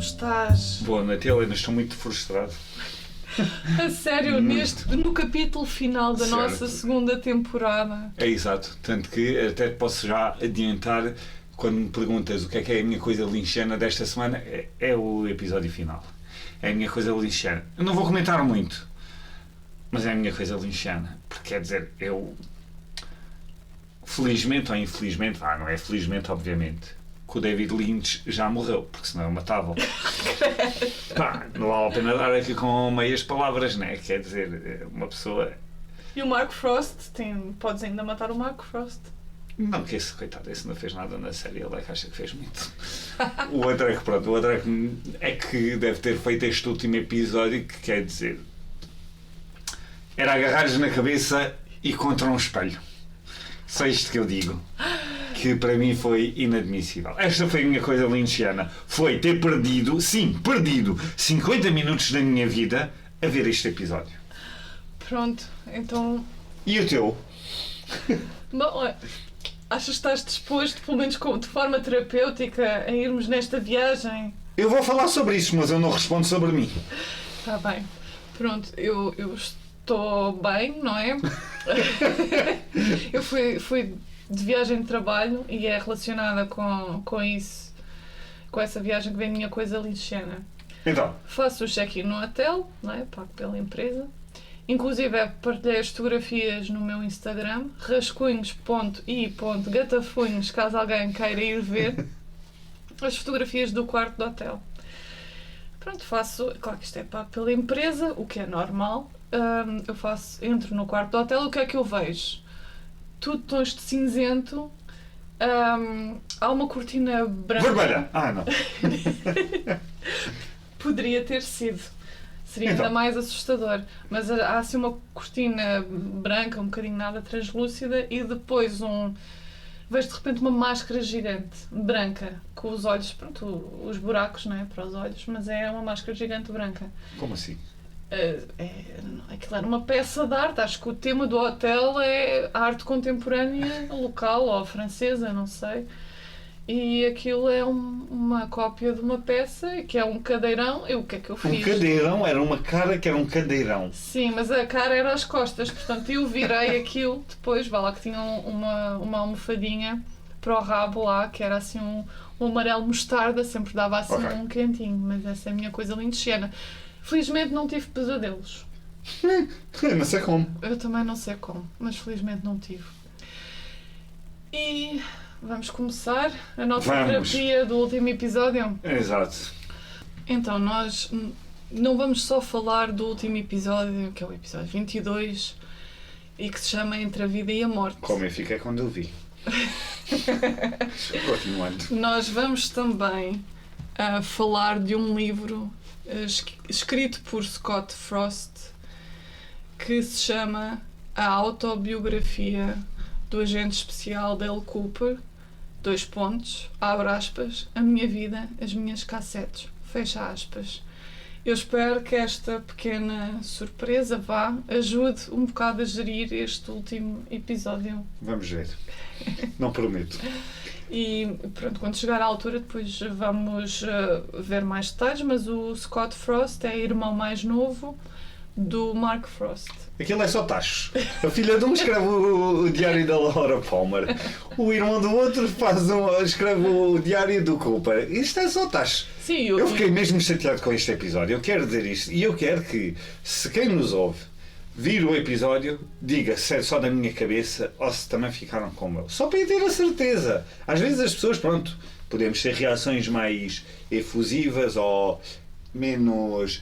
estás? Boa noite, Helena, estou muito frustrado. A sério, no capítulo final da Certo. nossa segunda temporada. É exato, tanto que até te posso já adiantar, quando me perguntas o que é a minha coisa linchana desta semana, é o episódio final. É a minha coisa linchana. Eu não vou comentar muito, mas é a minha coisa linchana. Porque quer dizer, eu... Felizmente ou infelizmente, não é felizmente, obviamente, que o David Lynch já morreu, porque senão eu matava-o. Não vale a pena dar aqui com meias palavras, né? Quer dizer, uma pessoa... E o Mark Frost, podes ainda matar o Mark Frost. Não, que esse, coitado, esse não fez nada na série, ele é que acha que fez muito. O outro é que deve ter feito este último episódio, que quer dizer... Era agarrar-lhes na cabeça e contra um espelho. Só isto que eu digo. Que para mim foi inadmissível. Esta foi a minha coisa lynchiana. Foi ter perdido 50 minutos da minha vida a ver este episódio. Pronto, então... E o teu? Bom, achas que estás disposto, pelo menos de forma terapêutica, a irmos nesta viagem? Eu vou falar sobre isso, mas eu não respondo sobre mim. Está bem. Pronto, eu estou bem, não é? Eu fui de viagem de trabalho e é relacionada com isso, com essa viagem que vem a minha coisa lixana. Então? Faço o check-in no hotel, não é? Pago pela empresa. Inclusive partilhei as fotografias no meu Instagram, rascunhos.i.gatafunhos, caso alguém queira ir ver as fotografias do quarto do hotel. Pronto, claro que isto é pago pela empresa, o que é normal. Entro no quarto do hotel, o que é que eu vejo? Tudo tons de cinzento, há uma cortina branca. Vermelha! Não. Poderia ter sido. Seria ainda mais assustador. Mas há assim uma cortina branca, um bocadinho nada translúcida, e depois vejo de repente uma máscara gigante, branca, com os olhos, pronto, os buracos, não é? Para os olhos, mas é uma máscara gigante branca. Como assim? Aquilo era uma peça de arte. Acho que o tema do hotel é a arte contemporânea local ou francesa, não sei. E aquilo é uma cópia de uma peça que é um cadeirão. O que é que eu fiz? Um cadeirão? Era uma cara que era um cadeirão. Sim, mas a cara era as costas. Portanto, eu virei aquilo depois. Vá lá que tinha uma almofadinha para o rabo lá, que era assim um amarelo mostarda. Sempre dava assim um quentinho. Mas essa é a minha coisa lindona. Felizmente não tive pesadelos. Não sei como. Eu também não sei como, mas felizmente não tive. E vamos começar a nossa terapia do último episódio? Exato. Então, nós não vamos só falar do último episódio, que é o episódio 22, e que se chama Entre a Vida e a Morte. Como eu fiquei quando eu vi. Continuando. Nós vamos também falar de um livro escrito por Scott Frost, que se chama A Autobiografia do Agente Especial Dale Cooper, abre aspas, a minha vida, as minhas cassetes, fecha aspas. Eu espero que esta pequena surpresa ajude um bocado a gerir este último episódio. Vamos ver. Não prometo. E pronto, quando chegar à altura depois vamos ver mais detalhes, mas o Scott Frost é irmão mais novo do Mark Frost. Aquilo é só tachos. A filha de um escreve o diário da Laura Palmer, o irmão do outro escreve o diário do Cooper. Isto é só tachos. Sim, eu fiquei mesmo chateado com este episódio. Eu quero dizer isto e eu quero que, se quem nos ouve vir o episódio, diga se é só da minha cabeça ou se também ficaram como eu. Só para eu ter a certeza. Às vezes as pessoas, pronto, podemos ter reações mais efusivas ou menos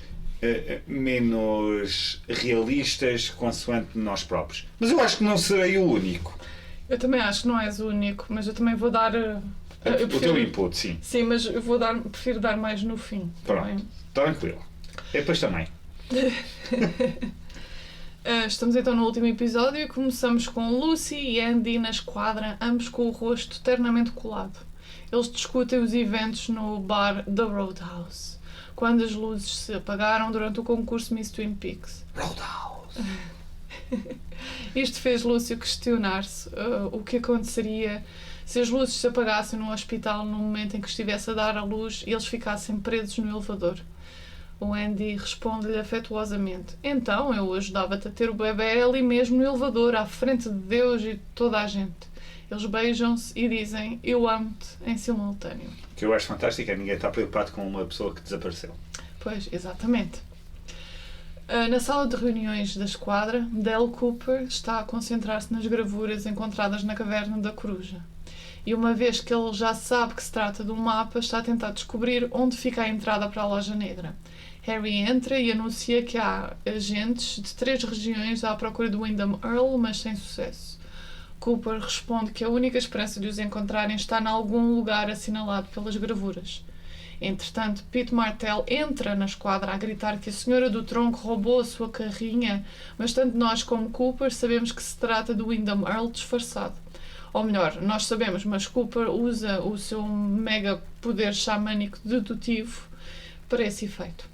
realistas consoante nós próprios. Mas eu acho que não serei o único. Eu também acho que não és o único, mas eu também vou dar... o teu input, sim. Sim, mas eu prefiro dar mais no fim. Pronto, tranquilo. Depois também. Estamos então no último episódio e começamos com Lucy e Andy na esquadra, ambos com o rosto eternamente colado. Eles discutem os eventos no bar The Roadhouse, quando as luzes se apagaram durante o concurso Miss Twin Peaks. Roadhouse! Isto fez Lúcio questionar-se o que aconteceria se as luzes se apagassem no hospital no momento em que estivesse a dar à luz e eles ficassem presos no elevador. O Andy responde-lhe afetuosamente: então eu ajudava-te a ter o bebê ali mesmo no elevador, à frente de Deus e de toda a gente. Eles beijam-se e dizem eu amo-te em simultâneo. O que eu acho fantástico é que ninguém está preocupado com uma pessoa que desapareceu. Pois, exatamente. Na sala de reuniões da esquadra, Dale Cooper está a concentrar-se nas gravuras encontradas na caverna da Coruja. E uma vez que ele já sabe que se trata de um mapa, está a tentar descobrir onde fica a entrada para a Loja Negra. Harry entra e anuncia que há agentes de 3 regiões à procura de Windham Earl, mas sem sucesso. Cooper responde que a única esperança de os encontrarem está em algum lugar assinalado pelas gravuras. Entretanto, Pete Martell entra na esquadra a gritar que a Senhora do Tronco roubou a sua carrinha, mas tanto nós como Cooper sabemos que se trata de Windham Earl disfarçado. Ou melhor, nós sabemos, mas Cooper usa o seu mega poder xamânico dedutivo para esse efeito.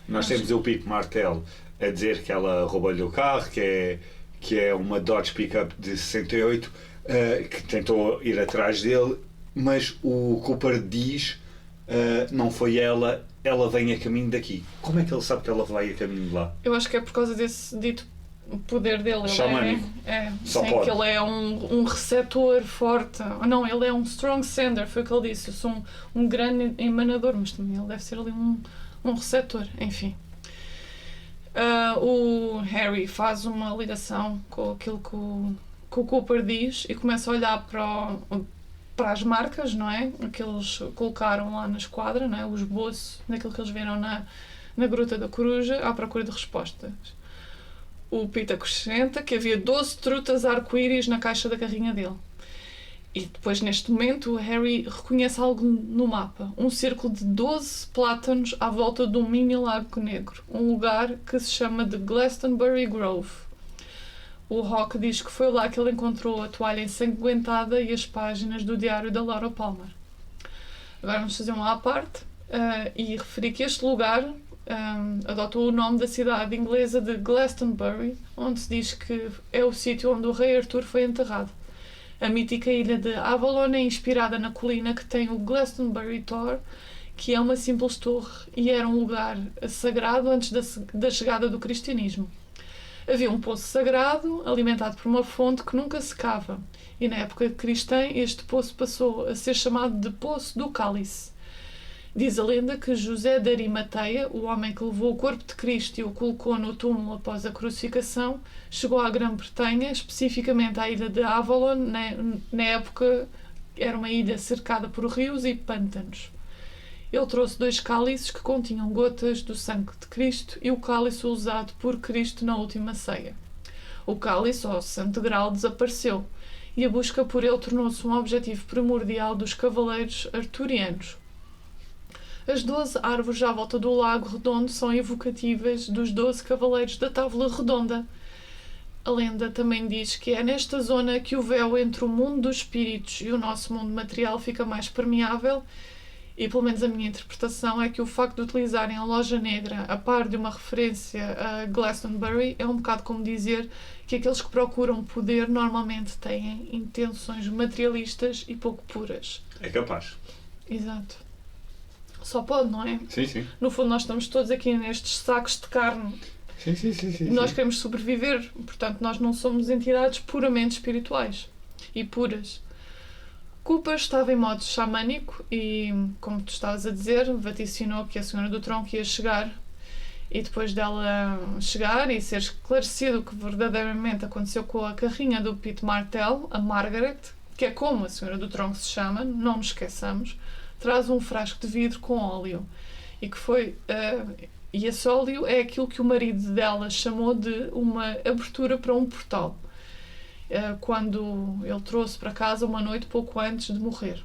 Nós temos o Pete Martell a dizer que ela roubou-lhe o carro, que é uma Dodge Pickup de 68, que tentou ir atrás dele, mas o Cooper diz não foi ela vem a caminho daqui. Como é que ele sabe que ela vai a caminho de lá? Eu acho que é por causa desse dito poder dele. Xamânico. Só sim, pode. que ele é um receptor forte. Não, ele é um strong sender, foi o que ele disse. Eu sou um grande emanador, mas também ele deve ser ali um receptor, enfim. O Harry faz uma ligação com aquilo que o Cooper diz e começa a olhar para as marcas, não é? Que eles colocaram lá na esquadra, não é? O esboço daquilo que eles viram na Gruta da Coruja, à procura de respostas. O Pete acrescenta que havia 12 trutas arco-íris na caixa da carrinha dele. E depois, neste momento, o Harry reconhece algo no mapa. Um círculo de 12 plátanos à volta de um mini lago negro. Um lugar que se chama de Glastonbury Grove. O Rock diz que foi lá que ele encontrou a toalha ensanguentada e as páginas do diário da Laura Palmer. Agora vamos fazer uma à parte e referir que este lugar adotou o nome da cidade inglesa de Glastonbury, onde se diz que é o sítio onde o rei Arthur foi enterrado. A mítica ilha de Avalon é inspirada na colina que tem o Glastonbury Tor, que é uma simples torre e era um lugar sagrado antes da chegada do cristianismo. Havia um poço sagrado, alimentado por uma fonte que nunca secava, e na época cristã este poço passou a ser chamado de Poço do Cálice. Diz a lenda que José de Arimateia, o homem que levou o corpo de Cristo e o colocou no túmulo após a crucificação, chegou à Grã-Bretanha, especificamente à ilha de Avalon. Na época era uma ilha cercada por rios e pântanos. Ele trouxe 2 cálices que continham gotas do sangue de Cristo e o cálice usado por Cristo na última ceia. O cálice, ou Santo Graal, desapareceu e a busca por ele tornou-se um objetivo primordial dos cavaleiros arturianos. As 12 árvores à volta do lago redondo são evocativas dos 12 cavaleiros da Távola Redonda. A lenda também diz que é nesta zona que o véu entre o mundo dos espíritos e o nosso mundo material fica mais permeável, e pelo menos a minha interpretação é que o facto de utilizarem a Loja Negra a par de uma referência a Glastonbury é um bocado como dizer que aqueles que procuram poder normalmente têm intenções materialistas e pouco puras. É capaz. Exato. Só pode, não é? Sim, sim. No fundo, nós estamos todos aqui nestes sacos de carne. Sim. Nós queremos sobreviver, portanto, nós não somos entidades puramente espirituais e puras. Cooper estava em modo xamânico e, como tu estavas a dizer, vaticinou que a Senhora do Tronco ia chegar. E depois dela chegar e ser esclarecido o que verdadeiramente aconteceu com a carrinha do Pete Martell, a Margaret, que é como a Senhora do Tronco se chama, não nos esqueçamos, traz um frasco de vidro com óleo. E esse óleo é aquilo que o marido dela chamou de uma abertura para um portal, quando ele trouxe para casa uma noite pouco antes de morrer.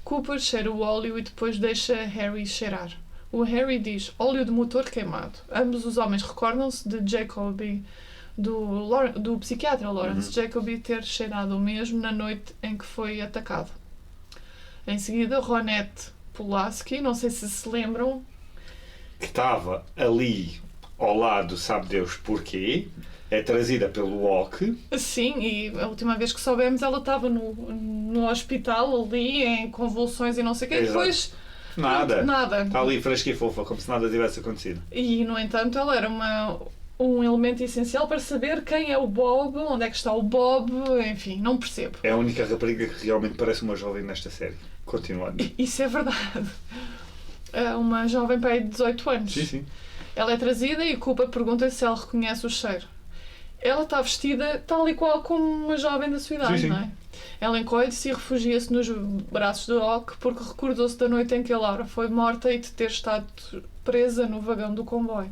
Cooper cheira o óleo e depois deixa Harry cheirar. O Harry diz óleo de motor queimado. Ambos os homens recordam-se de Jacobi, do psiquiatra Lawrence Jacobi, ter cheirado o mesmo na noite em que foi atacado. Em seguida, Ronette Pulaski, não sei se lembram, que estava ali ao lado, sabe Deus porquê, é trazida pelo Ock. Sim, e a última vez que soubemos ela estava no hospital ali em convulsões e não sei o quê. Exato. Depois Nada. Está ali fresca e fofa, como se nada tivesse acontecido. E, no entanto, ela era um elemento essencial para saber quem é o Bob, onde é que está o Bob, enfim, não percebo. É a única rapariga que realmente parece uma jovem nesta série. Continuando. Isso é verdade. É uma jovem para aí de 18 anos. Sim. Ela é trazida e Cooper pergunta se ela reconhece o cheiro. Ela está vestida tal e qual como uma jovem da sua idade, Sim. não é? Ela encolhe-se e refugia-se nos braços do Ock porque recordou-se da noite em que a Laura foi morta e de ter estado presa no vagão do comboio.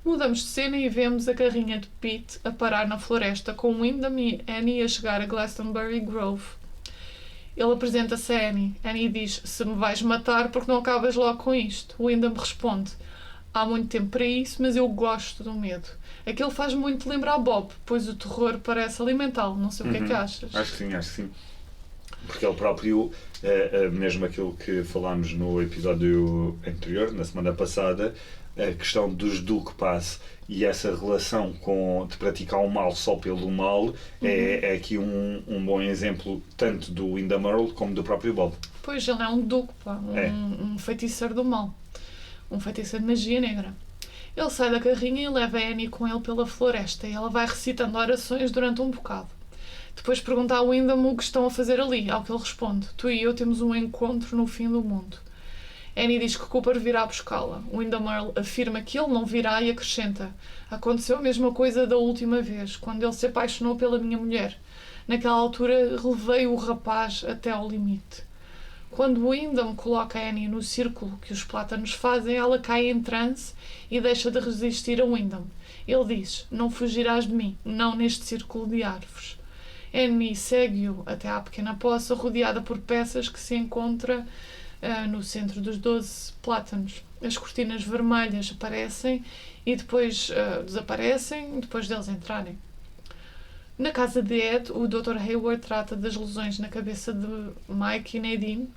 Mudamos de cena e vemos a carrinha de Pete a parar na floresta com Wyndham e Annie a chegar a Glastonbury Grove. Ele apresenta-se a Annie. Annie diz: se me vais matar porque não acabas logo com isto. Wyndham responde: há muito tempo para isso, mas eu gosto do medo. Aquilo faz muito lembrar Bob, pois o terror parece alimentá-lo. Não sei o que é que achas. Acho que sim. Porque ele próprio, mesmo aquilo que falámos no episódio anterior, na semana passada, a questão dos Duke Pass e essa relação de praticar o mal só pelo mal é aqui um bom exemplo tanto do Wyndham Earl como do próprio Bob. Pois, ele é um Duke, um feiticeiro do mal. Um feiticeiro de magia negra. Ele sai da carrinha e leva a Annie com ele pela floresta e ela vai recitando orações durante um bocado. Depois pergunta a Wyndham o que estão a fazer ali, ao que ele responde: tu e eu temos um encontro no fim do mundo. Annie diz que Cooper virá buscá-la. Wyndham Earl afirma que ele não virá e acrescenta: aconteceu a mesma coisa da última vez, quando ele se apaixonou pela minha mulher. Naquela altura relevei o rapaz até ao limite. Quando Wyndham coloca a Annie no círculo que os plátanos fazem, ela cai em transe e deixa de resistir a Wyndham. Ele diz: não fugirás de mim, não neste círculo de árvores. Annie segue-o até à pequena poça, rodeada por peças que se encontra no centro dos 12 plátanos. As cortinas vermelhas aparecem e depois desaparecem, depois deles entrarem. Na casa de Ed, o Dr. Hayward trata das lesões na cabeça de Mike e Nadine,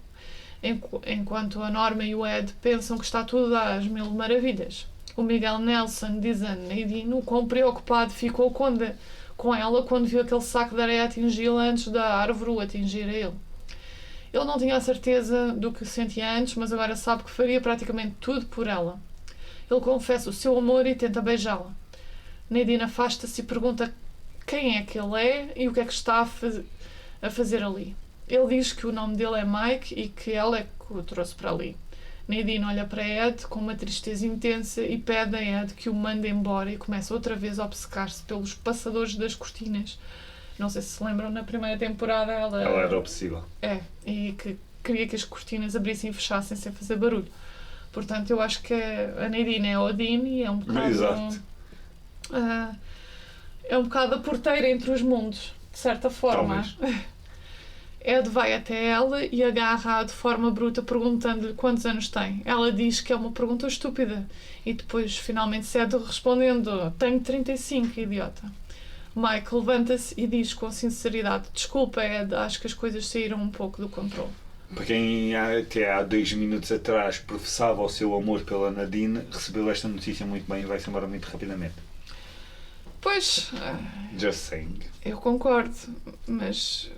enquanto a Norma e o Ed pensam que está tudo às mil maravilhas. O Miguel Nelson diz a Nadine o quão preocupado ficou com ela quando viu aquele saco de areia atingi-la antes da árvore o atingir a ele. Ele não tinha a certeza do que sentia antes, mas agora sabe que faria praticamente tudo por ela. Ele confessa o seu amor e tenta beijá-la. Nadine afasta-se e pergunta quem é que ele é e o que é que está a fazer ali. Ele diz que o nome dele é Mike e que ela é que o trouxe para ali. Nadine olha para Ed com uma tristeza intensa e pede a Ed que o mande embora e começa outra vez a obcecar-se pelos passadores das cortinas. Não sei se lembram, na primeira temporada ela era obsessiva. E que queria que as cortinas abrissem e fechassem sem fazer barulho. Portanto, eu acho que a Nadine é Odin e é um bocado... Exato. É um bocado a porteira entre os mundos, de certa forma. Talvez. Ed vai até ela e agarra-a de forma bruta, perguntando-lhe quantos anos tem. Ela diz que é uma pergunta estúpida e depois finalmente cede respondendo: tenho 35, idiota. Mike levanta-se e diz com sinceridade: desculpa, Ed, acho que as coisas saíram um pouco do controle. Para quem até há 2 minutos atrás professava o seu amor pela Nadine, recebeu esta notícia muito bem e vai-se embora muito rapidamente. Pois, Just saying. eu concordo, mas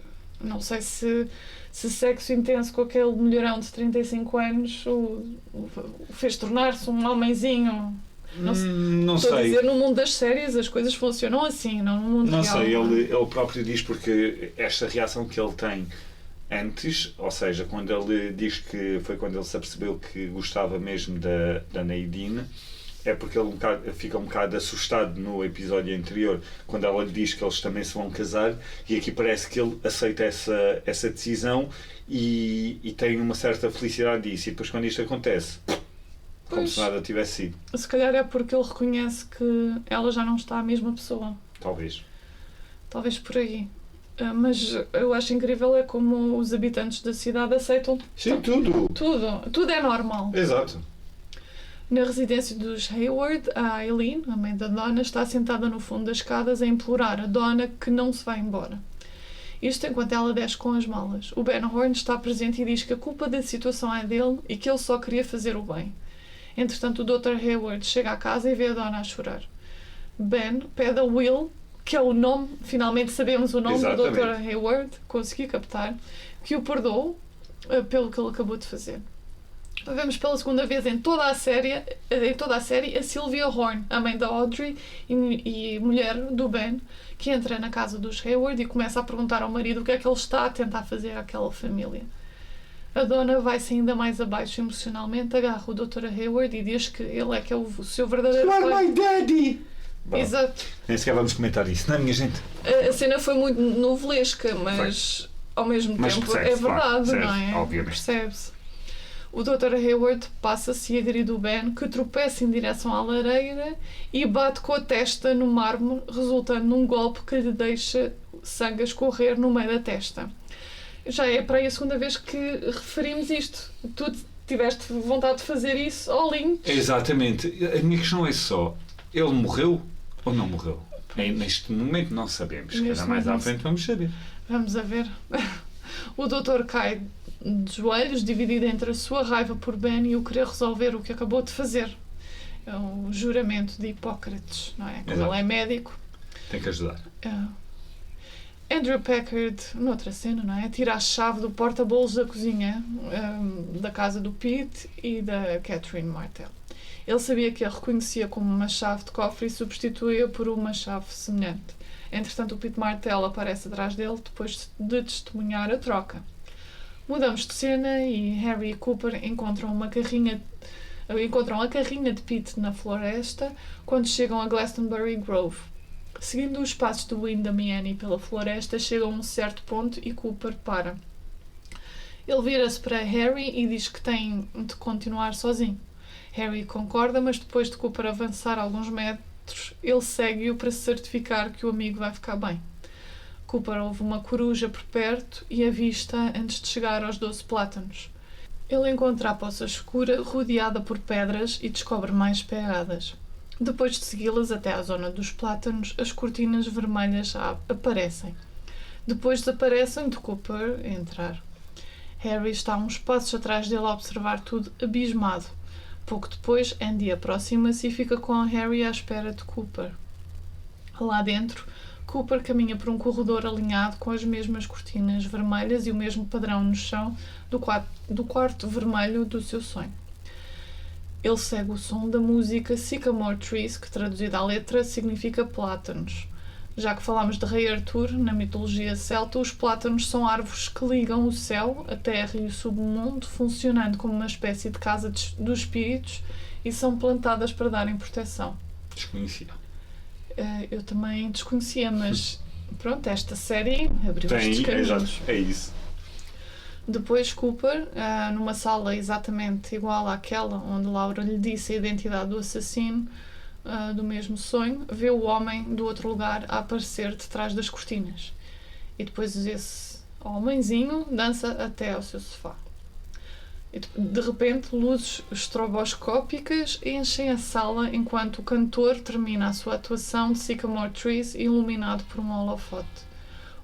não sei se sexo intenso com aquele mulherão de 35 anos o fez tornar-se um homenzinho. Não Estou sei. a dizer, no mundo das séries as coisas funcionam assim, não no mundo Não real. sei, ele próprio diz porque esta reação que ele tem antes, ou seja, quando ele diz que foi quando ele se apercebeu que gostava mesmo da Nadine, é porque ele fica um bocado assustado no episódio anterior, quando ela lhe diz que eles também se vão casar, e aqui parece que ele aceita essa decisão e tem uma certa felicidade disso, e depois quando isto acontece, como se nada tivesse sido. Se calhar é porque ele reconhece que ela já não está a mesma pessoa. Talvez por aí. Mas eu acho incrível é como os habitantes da cidade aceitam tudo é normal. Exato. Na residência dos Hayward, a Eileen, a mãe da Donna, está sentada no fundo das escadas a implorar a Donna que não se vá embora. Isto enquanto ela desce com as malas. O Ben Horne está presente e diz que a culpa da situação é dele e que ele só queria fazer o bem. Entretanto, o Dr. Hayward chega à casa e vê a Donna a chorar. Ben pede a Will, que é o nome, finalmente sabemos o nome Exatamente. do Dr. Hayward, consegui captar, que o perdoou pelo que ele acabou de fazer. Vemos pela segunda vez em toda a série a Sylvia Horne, a mãe da Audrey e mulher do Ben, que entra na casa dos Hayward e começa a perguntar ao marido o que é que ele está a tentar fazer àquela família. A dona vai-se ainda mais abaixo emocionalmente, agarra o Dr. Hayward e diz que ele é que é o seu verdadeiro You are pai. my daddy! Bom, Exato. nem sequer vamos comentar isso, não é, minha gente? A cena foi muito novelesca, mas ao mesmo Mas tempo percebe-se, é verdade, claro, não é? obviamente. Percebe-se. O Dr. Hayward passa-se a agredir o Ben, que tropeça em direção à lareira e bate com a testa no mármore, resultando num golpe que lhe deixa sangue a escorrer no meio da testa. Já é para aí a segunda vez que referimos isto. Tu tiveste vontade de fazer isso ao link. Exatamente. A minha questão é só, ele morreu ou não morreu? Neste momento não sabemos. Neste Cada mais momento à não frente vamos saber. Vamos a ver. O doutor cai de joelhos, dividido entre a sua raiva por Ben e o querer resolver o que acabou de fazer. É um juramento de Hipócrates, não é? Como Exato. ele é médico. Tem que ajudar. Andrew Packard, noutra cena, não é? Tira a chave do porta-bolos da cozinha da casa do Pete e da Catherine Martell. Ele sabia que a reconhecia como uma chave de cofre e substituía por uma chave semelhante. Entretanto, o Pete Martell aparece atrás dele depois de testemunhar a troca. Mudamos de cena e Harry e Cooper encontram a carrinha de Pete na floresta quando chegam a Glastonbury Grove. Seguindo os passos de Windham e Annie pela floresta, chegam a um certo ponto e Cooper para. Ele vira-se para Harry e diz que tem de continuar sozinho. Harry concorda, mas depois de Cooper avançar alguns metros, ele segue-o para se certificar que o amigo vai ficar bem. Cooper ouve uma coruja por perto e avista antes de chegar aos 12 plátanos. Ele encontra a poça escura rodeada por pedras e descobre mais pegadas. Depois de segui-las até à zona dos plátanos, as cortinas vermelhas aparecem. Depois desaparecem de Cooper entrar. Harry está uns passos atrás dele a observar tudo abismado. Pouco depois, Andy aproxima-se e fica com Harry à espera de Cooper. Lá dentro, Cooper caminha por um corredor alinhado com as mesmas cortinas vermelhas e o mesmo padrão no chão do quarto vermelho do seu sonho. Ele segue o som da música Sycamore Trees, que traduzida à letra significa plátanos. Já que falámos de Rei Arthur, na mitologia celta, os plátanos são árvores que ligam o céu, a terra e o submundo, funcionando como uma espécie de casa dos espíritos e são plantadas para darem proteção. Desconhecia. Eu também desconhecia, mas pronto, esta série abriu estes caminhos. Exato, é isso. Depois Cooper, numa sala exatamente igual àquela onde Laura lhe disse a identidade do assassino do mesmo sonho, vê o homem do outro lugar a aparecer de trás das cortinas. E depois esse homenzinho dança até ao seu sofá. E de repente, luzes estroboscópicas enchem a sala enquanto o cantor termina a sua atuação de Sycamore Trees iluminado por um holofote.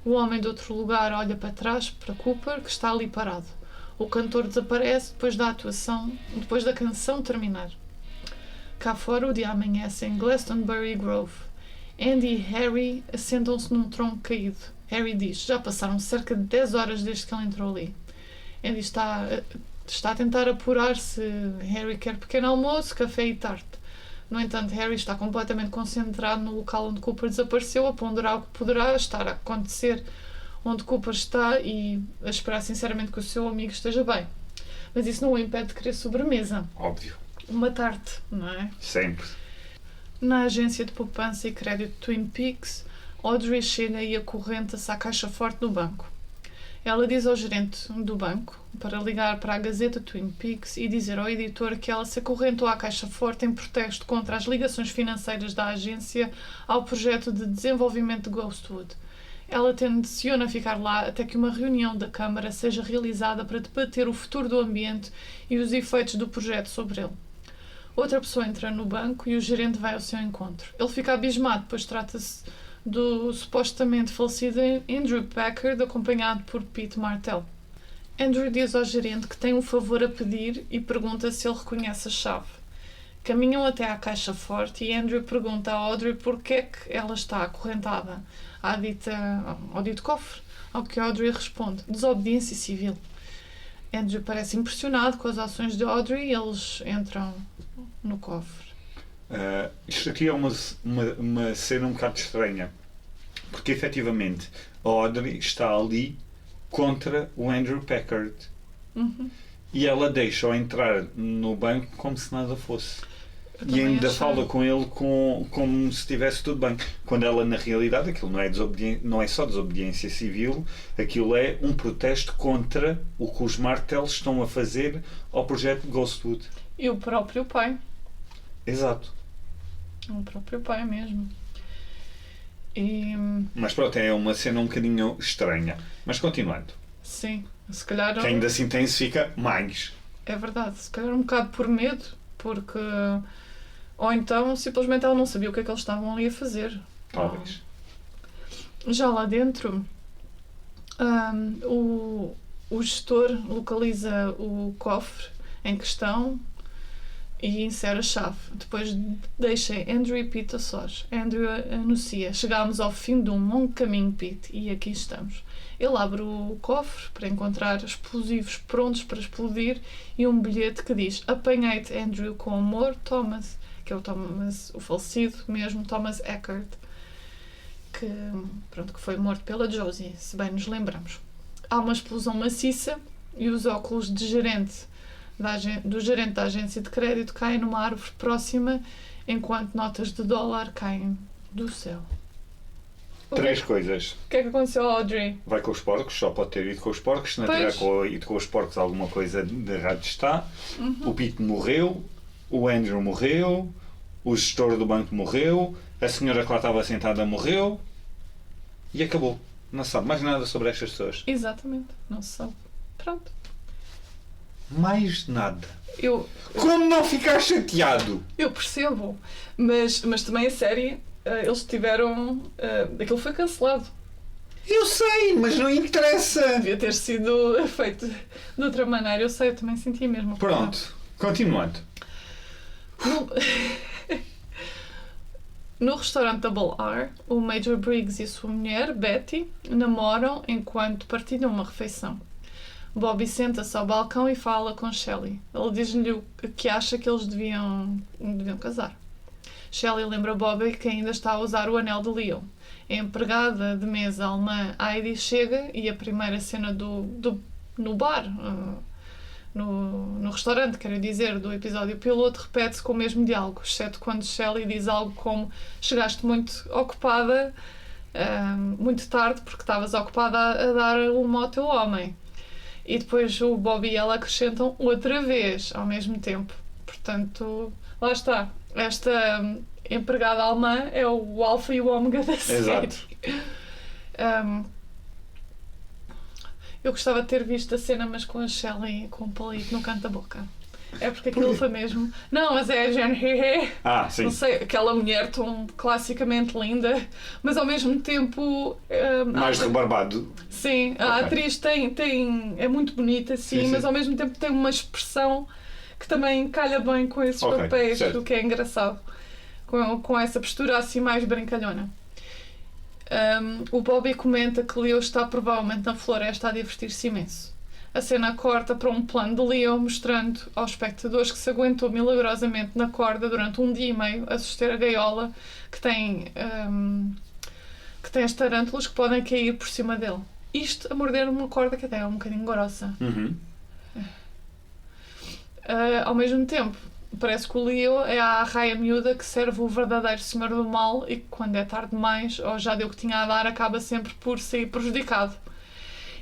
O homem do outro lugar olha para trás, para Cooper, que está ali parado. O cantor desaparece depois da canção terminar. Cá fora o dia amanhece em Glastonbury Grove. Andy e Harry assentam-se num tronco caído. Harry diz: já passaram cerca de 10 horas desde que ele entrou ali. Andy está a tentar apurar se Harry quer pequeno almoço, café e tarte. No entanto, Harry está completamente concentrado no local onde Cooper desapareceu, a ponderar o que poderá estar a acontecer onde Cooper está e a esperar sinceramente que o seu amigo esteja bem. Mas isso não o impede de querer sobremesa. Óbvio. Uma tarte, não é? Sempre. Na agência de poupança e crédito Twin Peaks, Audrey chega e acorrenta-se à caixa forte do banco. Ela diz ao gerente do banco para ligar para a Gazeta Twin Peaks e dizer ao editor que ela se acorrentou à caixa forte em protesto contra as ligações financeiras da agência ao projeto de desenvolvimento de Ghostwood. Ela tenciona ficar lá até que uma reunião da Câmara seja realizada para debater o futuro do ambiente e os efeitos do projeto sobre ele. Outra pessoa entra no banco e o gerente vai ao seu encontro. Ele fica abismado, pois trata-se do supostamente falecido Andrew Packard, acompanhado por Pete Martell. Andrew diz ao gerente que tem um favor a pedir e pergunta se ele reconhece a chave. Caminham até à caixa forte e Andrew pergunta a Audrey porque é que ela está acorrentada ao dito cofre, ao que Audrey responde: desobediência civil. Andrew parece impressionado com as ações de Audrey e eles entram no cofre. Isto aqui é uma cena um bocado estranha, porque efetivamente a Audrey está ali contra o Andrew Packard e ela deixa-o entrar no banco como se nada fosse. E ainda fala com ele como se estivesse tudo bem. Quando ela, na realidade, aquilo não é só desobediência civil, aquilo é um protesto contra o que os Martels estão a fazer ao projeto Ghostwood. E o próprio pai. Exato. O próprio pai mesmo. Mas pronto, é uma cena um bocadinho estranha. Mas continuando. Sim, se calhar... Que ainda se intensifica mais. É verdade, se calhar um bocado por medo, porque... Ou então, simplesmente ela não sabia o que é que eles estavam ali a fazer. Talvez. Já lá dentro, o gestor localiza o cofre em questão e insere a chave. Depois deixa Andrew e Pete a sós. Andrew anuncia: chegámos ao fim de um longo caminho, Pete, e aqui estamos. Ele abre o cofre para encontrar explosivos prontos para explodir e um bilhete que diz: apanhei-te, Andrew, com amor, Thomas. Que é o falecido mesmo Thomas Eckert, que foi morto pela Josie, se bem nos lembramos. Há uma explosão maciça e os óculos do gerente da agência de crédito caem numa árvore próxima, enquanto notas de $1 caem do céu. Três coisas. O que é que aconteceu a Audrey? Vai com os porcos, só pode ter ido com os porcos. Se não tiver ido com os porcos, alguma coisa de errado está. O Pete morreu. O Andrew morreu, o gestor do banco morreu, a senhora que lá estava sentada morreu e acabou. Não se sabe mais nada sobre estas pessoas. Exatamente, não se sabe. Pronto. Mais nada. Como não ficar chateado? Eu percebo, mas também a série, eles tiveram... aquilo foi cancelado. Eu sei, mas não interessa. Devia ter sido feito de outra maneira. Eu sei, eu também senti a mesma coisa. Pronto, continuando. No restaurante Double R, o Major Briggs e a sua mulher, Betty, namoram enquanto partilham uma refeição. Bobby senta-se ao balcão e fala com Shelley. Ele diz-lhe que acha que eles deviam casar. Shelley lembra Bobby que ainda está a usar o anel de Leo. A empregada de mesa alemã Heidi chega e a primeira cena no bar... No restaurante, quero dizer, do episódio piloto, repete-se com o mesmo diálogo, exceto quando Shelley diz algo como: chegaste muito ocupada, muito tarde, porque estavas ocupada a dar uma ao teu homem. E depois o Bobby e ela acrescentam outra vez, ao mesmo tempo. Portanto, lá está. Esta empregada alemã é o alfa e o ômega da série. Exato. Eu gostava de ter visto a cena, mas com a Shelley com um palito no canto da boca. É porque aquilo foi mesmo... Não, mas é a Jen He. Sim. Não sei, aquela mulher tão classicamente linda, mas ao mesmo tempo... mais rebarbado. Sim, a atriz é muito bonita, sim, mas ao mesmo tempo tem uma expressão que também calha bem com esses papéis, o que é engraçado. Com essa postura assim mais brincalhona. O Bobby comenta que Leo está provavelmente na floresta a divertir-se imenso. A cena corta para um plano de Leo mostrando aos espectadores que se aguentou milagrosamente na corda durante 1 dia e meio a suster a gaiola que tem as tarântulas que podem cair por cima dele. Isto a morder uma corda que até é um bocadinho grossa. Ao mesmo tempo, parece que o Leo é a arraia miúda que serve o verdadeiro senhor do mal e que, quando é tarde demais ou já deu o que tinha a dar, acaba sempre por sair prejudicado.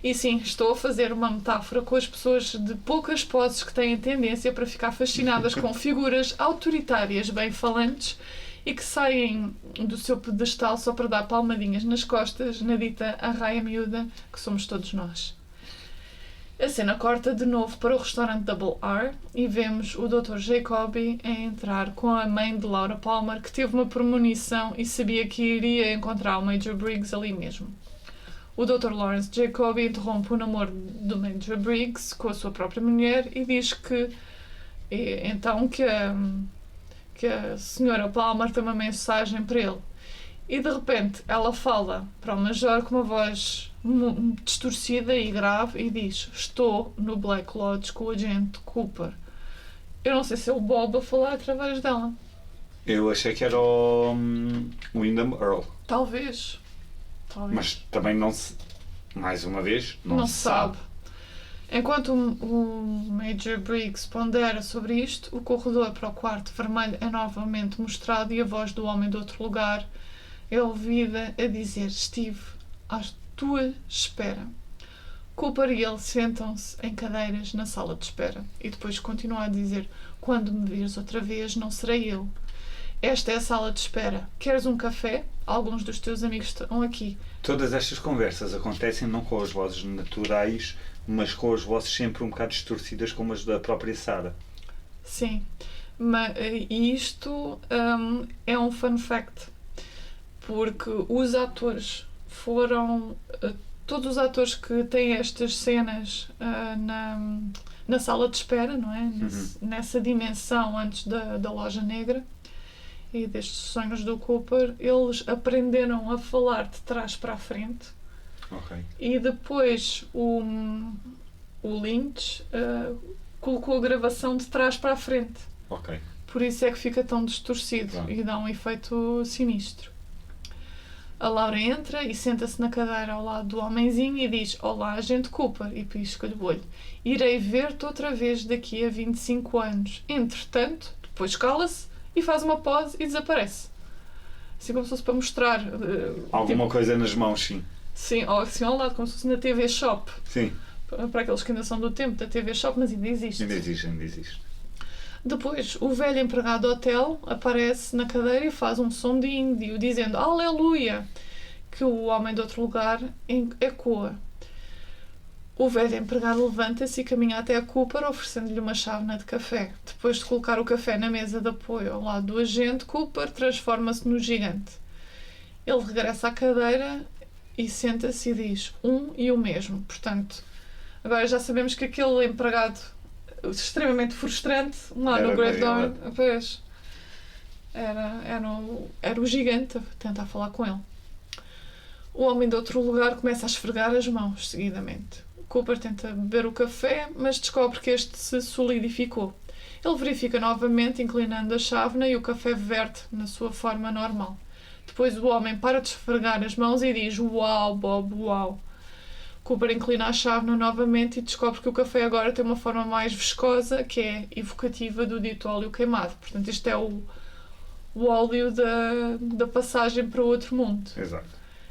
E sim, estou a fazer uma metáfora com as pessoas de poucas posses que têm tendência para ficar fascinadas com figuras autoritárias bem falantes e que saem do seu pedestal só para dar palmadinhas nas costas na dita arraia miúda que somos todos nós. A cena corta de novo para o restaurante Double R e vemos o Dr. Jacoby a entrar com a mãe de Laura Palmer, que teve uma premonição e sabia que iria encontrar o Major Briggs ali mesmo. O Dr. Lawrence Jacoby interrompe o namoro do Major Briggs com a sua própria mulher e diz que que a senhora Palmer tem uma mensagem para ele. E de repente ela fala para o Major com uma voz distorcida e grave e diz: estou no Black Lodge com o agente Cooper. Eu não sei se é o Bob a falar através dela. Eu achei que era o Wyndham Earl. Talvez. Mas também não se... Mais uma vez, não se sabe. Enquanto o Major Briggs pondera sobre isto, o corredor para o quarto vermelho é novamente mostrado e a voz do homem do outro lugar é ouvida a dizer: estive à tua espera. Cooper e ele sentam-se em cadeiras na sala de espera e depois continua a dizer: quando me vires outra vez, não serei eu. Esta é a sala de espera. Queres um café? Alguns dos teus amigos estão aqui. Todas estas conversas acontecem não com as vozes naturais, mas com as vozes sempre um bocado distorcidas, como as da própria Sarah. Sim. E isto é um fun fact. Porque os atores foram... todos os atores que têm estas cenas na sala de espera, não é? Nessa dimensão antes da Loja Negra e destes sonhos do Cooper, eles aprenderam a falar de trás para a frente. Okay. E depois o Lynch colocou a gravação de trás para a frente. Okay. Por isso é que fica tão distorcido e dá um efeito sinistro. A Laura entra e senta-se na cadeira ao lado do homenzinho e diz: olá, agente Cooper, e pisca-lhe o olho. Irei ver-te outra vez daqui a 25 anos. Entretanto, depois cala-se e faz uma pose e desaparece. Assim como se fosse para mostrar... alguma coisa nas mãos, sim. Sim, ou assim ao lado, como se fosse na TV Shop. Sim. Para aqueles que ainda são do tempo da TV Shop, mas ainda existe. Ainda existe. Depois, o velho empregado do hotel aparece na cadeira e faz um som de índio, dizendo Aleluia, que o homem de outro lugar ecoa. O velho empregado levanta-se e caminha até a Cooper, oferecendo-lhe uma chávena de café. Depois de colocar o café na mesa de apoio ao lado do agente, Cooper transforma-se no gigante. Ele regressa à cadeira e senta-se e diz um e o mesmo. Portanto, agora já sabemos que aquele empregado extremamente frustrante lá no Great Dawn, pois, era o gigante a tentar falar com ele. O homem de outro lugar começa a esfregar as mãos seguidamente. Cooper tenta beber o café, mas descobre que este se solidificou. Ele verifica novamente, inclinando a chávena, e o café verte na sua forma normal. Depois o homem para de esfregar as mãos e diz uau, Bob, uau. Cooper inclina a chávena novamente e descobre que o café agora tem uma forma mais viscosa, que é evocativa do dito óleo queimado. Portanto, isto é o óleo da passagem para o outro mundo. Exato.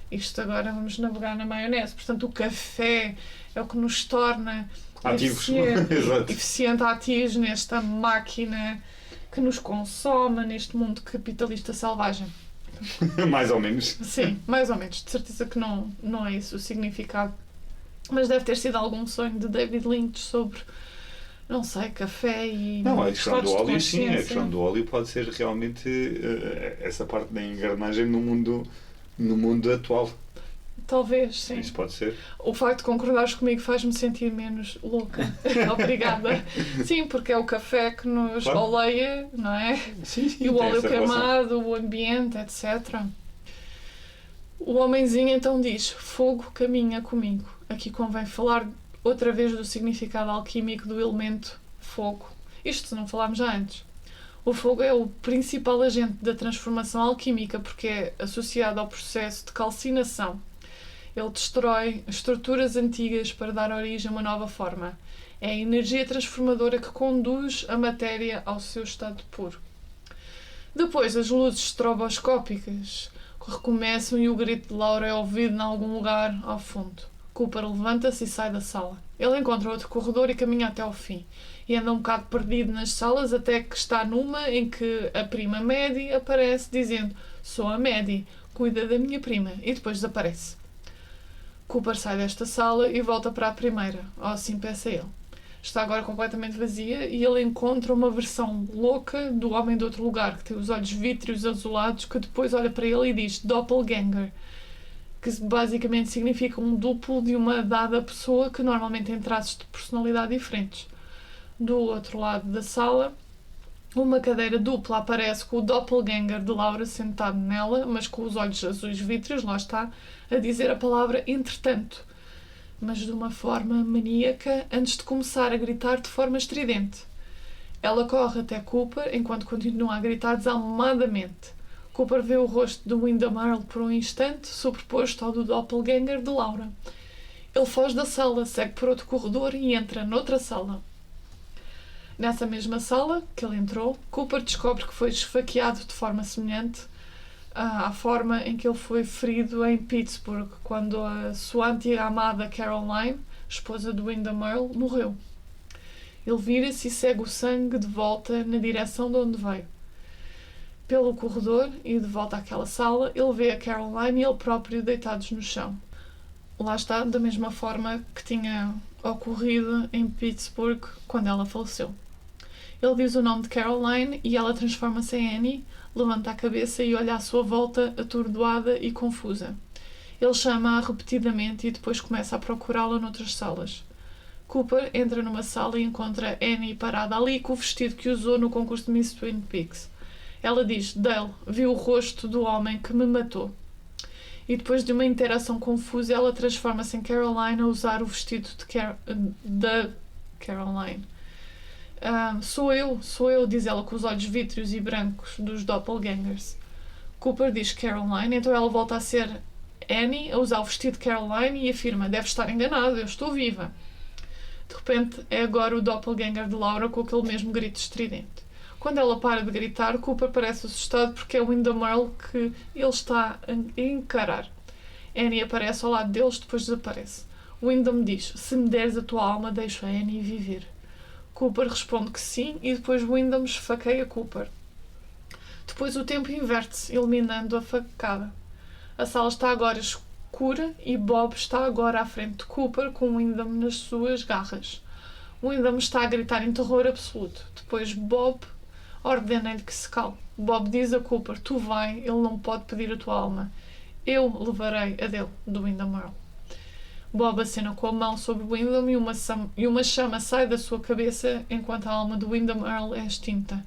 Isto agora vamos navegar na maionese. Portanto, o café é o que nos torna ativos, eficiente ativos nesta máquina que nos consome neste mundo capitalista selvagem. Mais ou menos. Sim, mais ou menos. De certeza que não é isso o significado. Mas deve ter sido algum sonho de David Lynch sobre, não sei, café e... Não, a questão do óleo, sim. A questão do óleo pode ser realmente essa parte da engrenagem no mundo atual. Talvez, sim. Isso pode ser. O facto de concordares comigo faz-me sentir menos louca. Obrigada. Sim, porque é o café que nos oleia, não é? Sim, e o óleo queimado, o ambiente, etc. O homenzinho então diz: fogo caminha comigo. Aqui convém falar outra vez do significado alquímico do elemento fogo. Isto se não falámos já antes. O fogo é o principal agente da transformação alquímica porque é associado ao processo de calcinação. Ele destrói estruturas antigas para dar origem a uma nova forma. É a energia transformadora que conduz a matéria ao seu estado puro. Depois, as luzes estroboscópicas recomeçam e o grito de Laura é ouvido em algum lugar ao fundo. Cooper levanta-se e sai da sala. Ele encontra outro corredor e caminha até ao fim. E anda um bocado perdido nas salas até que está numa em que a prima Maddie aparece dizendo: sou a Maddie, cuida da minha prima, e depois desaparece. Cooper sai desta sala e volta para a primeira, ou assim pensa ele. Está agora completamente vazia e ele encontra uma versão louca do homem de outro lugar, que tem os olhos vítreos azulados, que depois olha para ele e diz doppelganger, que basicamente significa um duplo de uma dada pessoa que normalmente tem traços de personalidade diferentes. Do outro lado da sala, Uma cadeira dupla aparece com o doppelganger de Laura sentado nela, mas com os olhos azuis vítreos, lá está, a dizer a palavra entretanto, mas de uma forma maníaca, antes de começar a gritar de forma estridente. Ela corre até Cooper, enquanto continua a gritar desalmadamente. Cooper vê o rosto de Windham Earle por um instante, sobreposto ao do doppelganger de Laura. Ele foge da sala, segue por outro corredor e entra noutra sala. Nessa mesma sala que ele entrou, Cooper descobre que foi esfaqueado de forma semelhante à forma em que ele foi ferido em Pittsburgh, quando a sua antiga amada Caroline, esposa de Windham Earle, morreu. Ele vira-se e segue o sangue de volta na direção de onde veio. Pelo corredor e de volta àquela sala, ele vê a Caroline e ele próprio deitados no chão. Lá está, da mesma forma que tinha ocorrido em Pittsburgh quando ela faleceu. Ele diz o nome de Caroline e ela transforma-se em Annie, levanta a cabeça e olha à sua volta, atordoada e confusa. Ele chama-a repetidamente e depois começa a procurá-la noutras salas. Cooper entra numa sala e encontra Annie parada ali com o vestido que usou no concurso de Miss Twin Peaks. Ela diz: Dale, vi o rosto do homem que me matou. E depois de uma interação confusa, ela transforma-se em Caroline a usar o vestido da Caroline. Sou eu, diz ela com os olhos vítreos e brancos dos doppelgangers. Cooper diz Caroline, então ela volta a ser Annie, a usar o vestido de Caroline e afirma: deve estar enganado, eu estou viva. De repente, é agora o doppelganger de Laura com aquele mesmo grito estridente. Quando ela para de gritar, Cooper parece assustado porque é o Windham Earle que ele está a encarar. Annie aparece ao lado deles, depois desaparece. Windham diz: se me deres a tua alma, deixo a Annie viver. Cooper responde que sim e depois Windham esfaqueia Cooper. Depois o tempo inverte-se, eliminando a facada. A sala está agora escura e Bob está agora à frente de Cooper com Windham nas suas garras. Windham está a gritar em terror absoluto. Depois Bob ordena-lhe que se cale. Bob diz a Cooper: tu vai, ele não pode pedir a tua alma. Eu levarei a dele, do Windham Earle. Bob acena com a mão sobre Windham e uma chama sai da sua cabeça enquanto a alma do Windham Earle é extinta.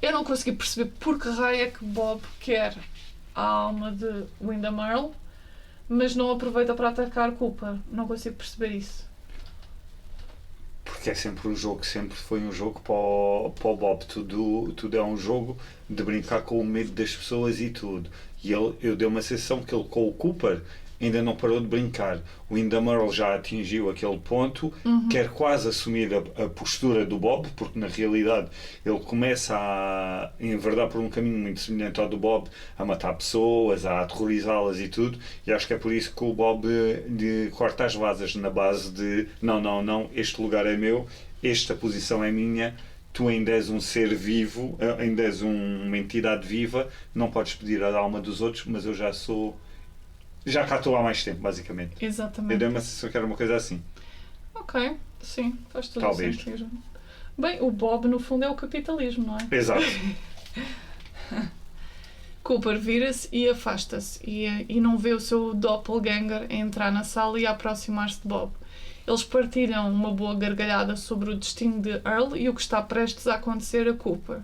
Eu não consegui perceber por que raio é que Bob quer a alma de Windham Earle, mas não aproveita para atacar Cooper. Não consigo perceber isso. Porque é sempre um jogo, sempre foi um jogo para o Bob. Tudo é um jogo de brincar com o medo das pessoas e tudo. E eu dei uma sensação que ele com o Cooper ainda não parou de brincar. O Windham Earle já atingiu aquele ponto, quer quase assumir a postura do Bob, porque na realidade ele começa a enverdar por um caminho muito semelhante ao do Bob, a matar pessoas, a aterrorizá-las e tudo, e acho que é por isso que o Bob lhe corta as vasas na base de não, este lugar é meu, esta posição é minha, tu ainda és um ser vivo, ainda és uma entidade viva, não podes pedir a alma dos outros, mas eu já cá estou há mais tempo, basicamente. Exatamente. Eu dei uma sensação que era uma coisa assim. Ok, sim, faz todo Talvez. sentido. Bem, o Bob no fundo é o capitalismo, não é? Exato. Cooper vira-se e afasta-se e não vê o seu doppelganger entrar na sala e aproximar-se de Bob. Eles partilham uma boa gargalhada sobre o destino de Earle e o que está prestes a acontecer a Cooper.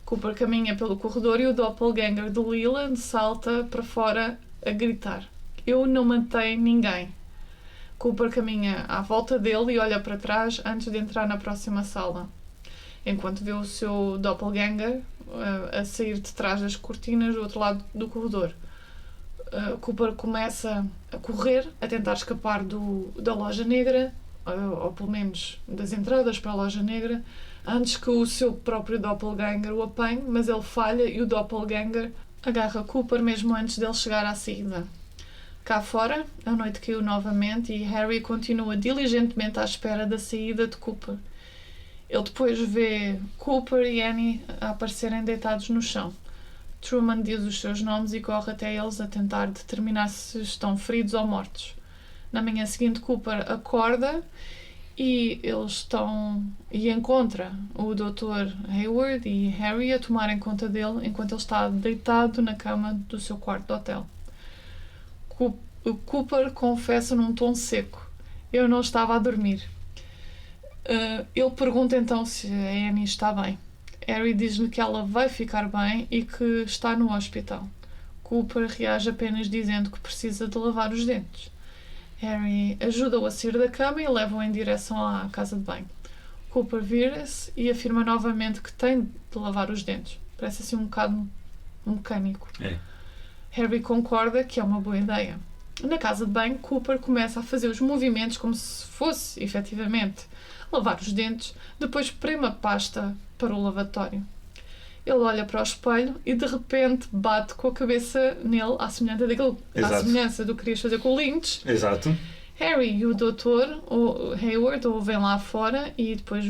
Cooper caminha pelo corredor e o doppelganger de Leland salta para fora a gritar: eu não matei ninguém. Cooper caminha à volta dele e olha para trás antes de entrar na próxima sala, enquanto vê o seu doppelganger a sair de trás das cortinas do outro lado do corredor. Cooper começa a correr, a tentar escapar da loja negra, ou pelo menos das entradas para a loja negra, antes que o seu próprio doppelganger o apanhe, mas ele falha e o doppelganger agarra Cooper mesmo antes dele chegar à saída. Cá fora, a noite caiu novamente e Harry continua diligentemente à espera da saída de Cooper. Ele depois vê Cooper e Annie a aparecerem deitados no chão. Truman diz os seus nomes e corre até eles a tentar determinar se estão feridos ou mortos. Na manhã seguinte, Cooper acorda e encontra o Dr. Hayward e Harry a tomarem conta dele enquanto ele está deitado na cama do seu quarto de hotel. Cooper confessa num tom seco: eu não estava a dormir. Ele pergunta então se a Annie está bem. Harry diz-lhe que ela vai ficar bem e que está no hospital. Cooper reage apenas dizendo que precisa de lavar os dentes. Harry ajuda-o a sair da cama e leva-o em direção à casa de banho. Cooper vira-se e afirma novamente que tem de lavar os dentes. Parece assim um bocado mecânico. É. Harry concorda que é uma boa ideia. Na casa de banho, Cooper começa a fazer os movimentos como se fosse, efetivamente, lavar os dentes, depois preme a pasta para o lavatório. Ele olha para o espelho e de repente bate com a cabeça nele, à semelhança do que querias fazer com o Lynch. Exato. Harry e o Dr. Hayward ouvem lá fora e depois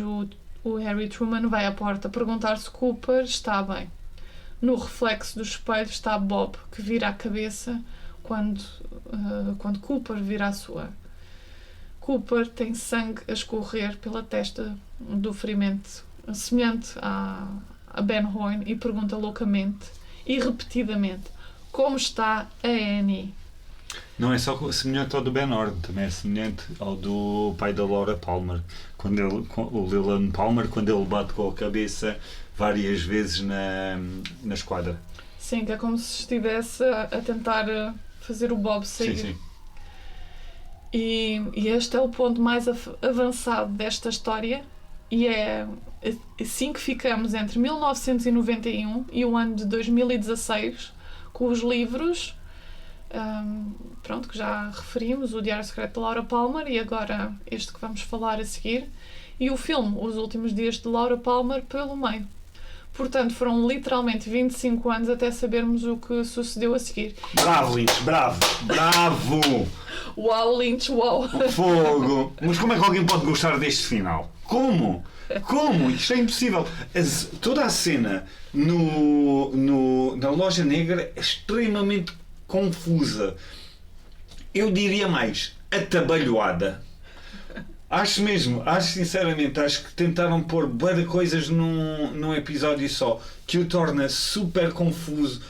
o Harry Truman vai à porta perguntar se Cooper está bem. No reflexo do espelho está Bob, que vira a cabeça quando Cooper vira a sua. Cooper tem sangue a escorrer pela testa do ferimento semelhante a Ben Horne e pergunta loucamente e repetidamente como está a Annie. Não é só semelhante ao do Ben Horne, também é semelhante ao do pai da Laura Palmer, o Leland Palmer, quando ele bate com a cabeça várias vezes na esquadra. Sim, que é como se estivesse a tentar fazer o Bob sair. Sim. E este é o ponto mais avançado desta história e é assim que ficamos entre 1991 e o ano de 2016 com os livros que já referimos, o Diário Secreto de Laura Palmer e agora este que vamos falar a seguir, e o filme Os Últimos Dias de Laura Palmer pelo meio. Portanto, foram literalmente 25 anos até sabermos o que sucedeu a seguir. Bravo, Lynch, bravo! Uau, Lynch, uau! Fogo! Mas como é que alguém pode gostar deste final? Como? Isto é impossível. Toda a cena na Loja Negra é extremamente confusa. Eu diria mais, atabalhoada. Acho sinceramente que tentaram pôr bué de coisas num episódio só, que o torna super confuso,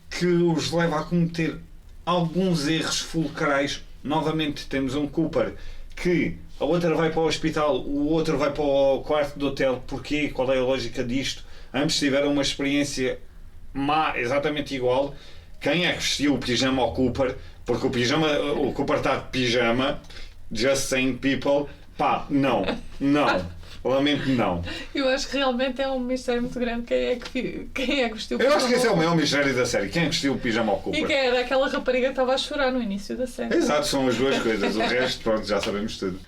que os leva a cometer alguns erros fulcrais. Novamente temos um Cooper que a outra vai para o hospital, o outro vai para o quarto do hotel. Porquê? Qual é a lógica disto? Ambos tiveram uma experiência má, exatamente igual. Quem é que vestiu o pijama ao Cooper? Porque o Cooper está de pijama. Just saying, people. Pá, não. Lamento, não. Eu acho que realmente é um mistério muito grande quem é que vestiu o pijama. Eu acho que esse é o maior mistério da série. Quem é que vestiu o pijama ao Cooper? E quem era aquela rapariga que estava a chorar no início da série. Exato, são as duas coisas. O resto, pronto, já sabemos tudo.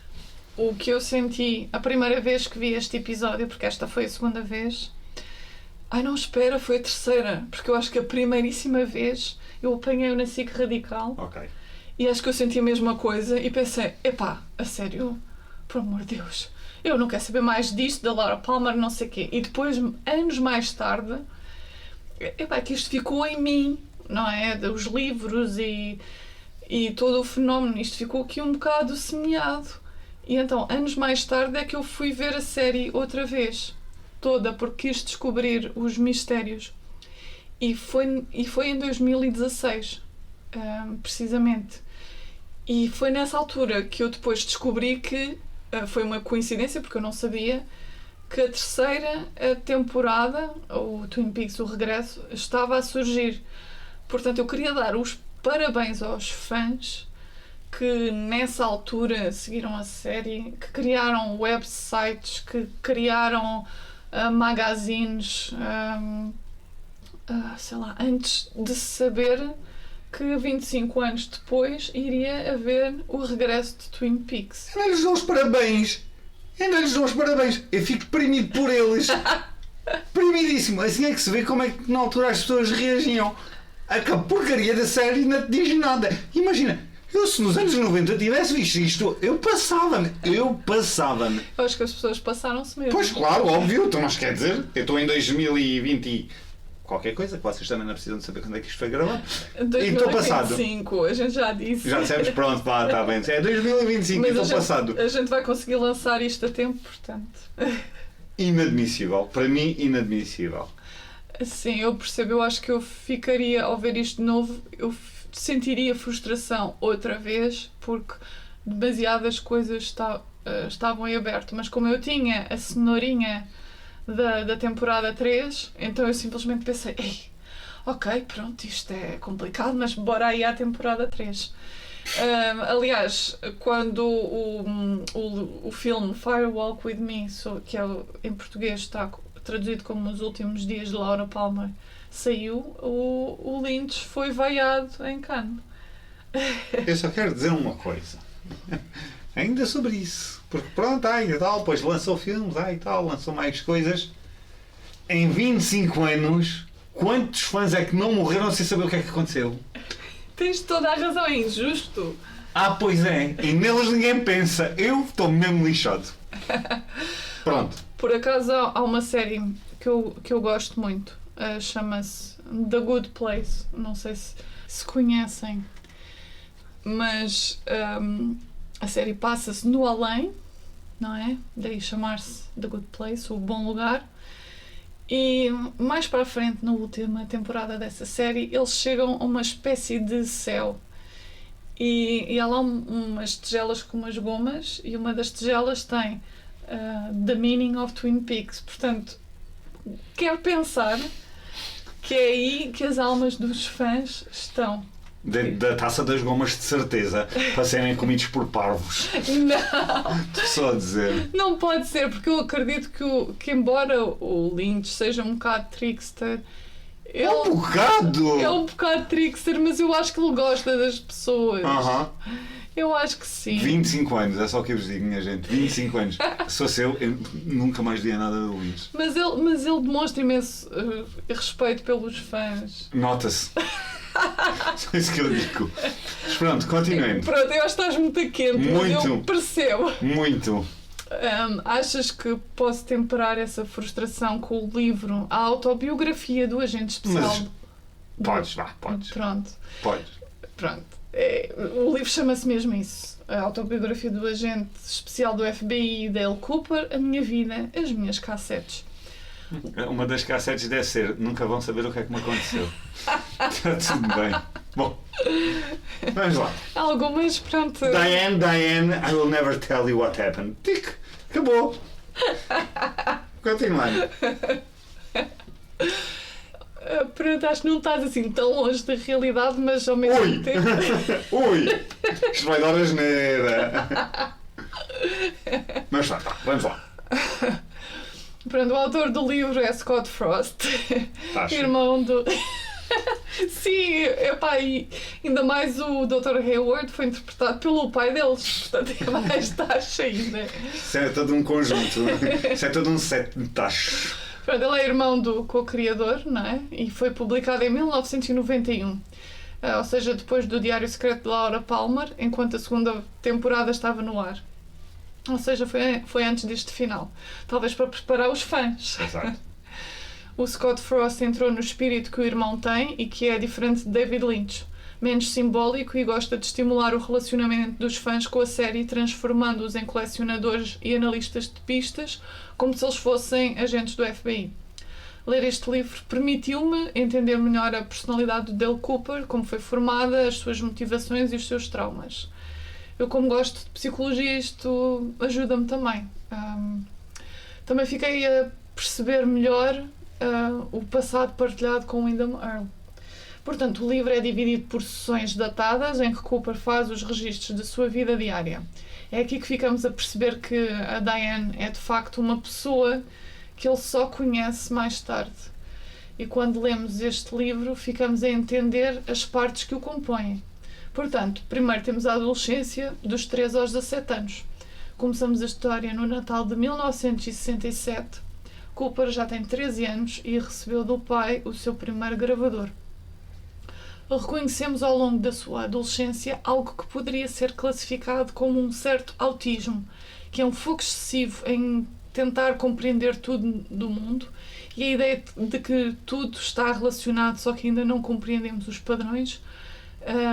O que eu senti a primeira vez que vi este episódio, porque esta foi a segunda vez... não, espera, foi a terceira. Porque eu acho que a primeiríssima vez eu apanhei-o na SIC Radical. Ok. E acho que eu senti a mesma coisa e pensei, a sério, por amor de Deus, eu não quero saber mais disto, da Laura Palmer, não sei o quê. E depois, anos mais tarde, que isto ficou em mim, não é? Os livros e todo o fenómeno, isto ficou aqui um bocado semeado. E então, anos mais tarde é que eu fui ver a série outra vez, toda, porque quis descobrir os mistérios. E foi em 2016, precisamente. E foi nessa altura que eu depois descobri que foi uma coincidência, porque eu não sabia, que a terceira temporada, o Twin Peaks, o regresso, estava a surgir. Portanto, eu queria dar os parabéns aos fãs que nessa altura seguiram a série, que criaram websites, que criaram magazines, antes de saber que 25 anos depois iria haver o regresso de Twin Peaks. Ainda lhes dou os parabéns. Eu fico deprimido por eles. Primidíssimo. Assim é que se vê como é que na altura as pessoas reagiam. A porcaria da série não te diz nada. Imagina, eu se nos anos 90 tivesse visto isto, eu passava-me. Eu acho que as pessoas passaram-se mesmo. Pois claro, óbvio. Então, mas quer dizer, eu estou em 2020 qualquer coisa, que vocês também não precisam de saber quando é que isto foi gravado. 2025, a gente já disse. Já dissemos, pronto, pá, está bem. É 2025 e estou passado. A gente vai conseguir lançar isto a tempo, portanto. Inadmissível. Para mim, inadmissível. Sim, eu percebo. Eu acho que eu ficaria, ao ver isto de novo, eu sentiria frustração outra vez, porque demasiadas coisas estavam em aberto. Mas como eu tinha a cenourinha da temporada 3, então eu simplesmente pensei, ei, ok, pronto, isto é complicado, mas bora aí à temporada 3. Aliás, quando o filme Fire Walk With Me, que em português está traduzido como Os Últimos Dias de Laura Palmer, saiu, o Lynch foi vaiado em Cannes. Eu só quero dizer uma coisa. Ainda sobre isso. Porque pronto, e tal, depois lançou filmes, e tal, lançou mais coisas. Em 25 anos, quantos fãs é que não morreram sem saber o que é que aconteceu? Tens toda a razão, é injusto. Pois é. E neles ninguém pensa. Eu estou mesmo lixado. Pronto. Por acaso há uma série que eu gosto muito. Chama-se The Good Place. Não sei se conhecem. Mas a série passa-se no além, não é? Daí chamar-se The Good Place, o bom lugar. E mais para a frente, na última temporada dessa série, eles chegam a uma espécie de céu. E há lá umas tigelas com umas gomas, e uma das tigelas tem The Meaning of Twin Peaks. Portanto, quero pensar que é aí que as almas dos fãs estão. Da taça das gomas, de certeza, para serem comidos por parvos. Não! Estou só a dizer. Não pode ser, porque eu acredito que embora o Lynch seja um bocado trickster, É um bocado! é um bocado trickster, mas eu acho que ele gosta das pessoas. Eu acho que sim. 25 anos, é só o que eu vos digo, minha gente. 25 anos. Se fosse eu nunca mais dizia nada do Lynch. Mas ele demonstra imenso respeito pelos fãs. Nota-se. Só isso que eu digo. Mas pronto, continuemos. Pronto, eu acho que estás muito quente, mas eu percebo. Muito. Achas que posso temperar essa frustração com o livro A Autobiografia do Agente Especial? Mas podes. Pronto. Podes. Pronto. O livro chama-se mesmo isso. A Autobiografia do Agente Especial do FBI, Dale Cooper, A Minha Vida, As Minhas Cassetes. Uma das cassetes deve ser Nunca vão saber o que é que me aconteceu. Está tudo bem. Bom, vamos lá. Algumas, pronto. Diane, I will never tell you what happened. Tic, acabou. Continuando. Pronto, acho que não estás assim tão longe da realidade, mas ao mesmo tempo. Ui! Isto vai dar asneira. Mas tá, vamos lá. Pronto, o autor do livro é Scott Frost, irmão do... Sim, epá, e ainda mais o Dr. Hayward foi interpretado pelo pai deles, portanto é mais taxa ainda. Isso é todo um conjunto, isso é todo um set de tachos. Pronto, ele é irmão do co-criador, não é? E foi publicado em 1991. Ou seja, depois do Diário Secreto de Laura Palmer, enquanto a segunda temporada estava no ar. Ou seja, foi antes deste final. Talvez para preparar os fãs. Exato. O Scott Frost entrou no espírito que o irmão tem e que é diferente de David Lynch. Menos simbólico e gosta de estimular o relacionamento dos fãs com a série, transformando-os em colecionadores e analistas de pistas, como se eles fossem agentes do FBI. Ler este livro permitiu-me entender melhor a personalidade do Dale Cooper, como foi formada, as suas motivações e os seus traumas. Eu, como gosto de psicologia, isto ajuda-me também. Também fiquei a perceber melhor o passado partilhado com Windham Earle. Portanto, o livro é dividido por sessões datadas, em que Cooper faz os registros da sua vida diária. É aqui que ficamos a perceber que a Diane é de facto uma pessoa que ele só conhece mais tarde. E quando lemos este livro, ficamos a entender as partes que o compõem. Portanto, primeiro temos a adolescência, dos 13 aos 17 anos. Começamos a história no Natal de 1967. Cooper já tem 13 anos e recebeu do pai o seu primeiro gravador. Reconhecemos ao longo da sua adolescência algo que poderia ser classificado como um certo autismo, que é um foco excessivo em tentar compreender tudo do mundo e a ideia de que tudo está relacionado, só que ainda não compreendemos os padrões.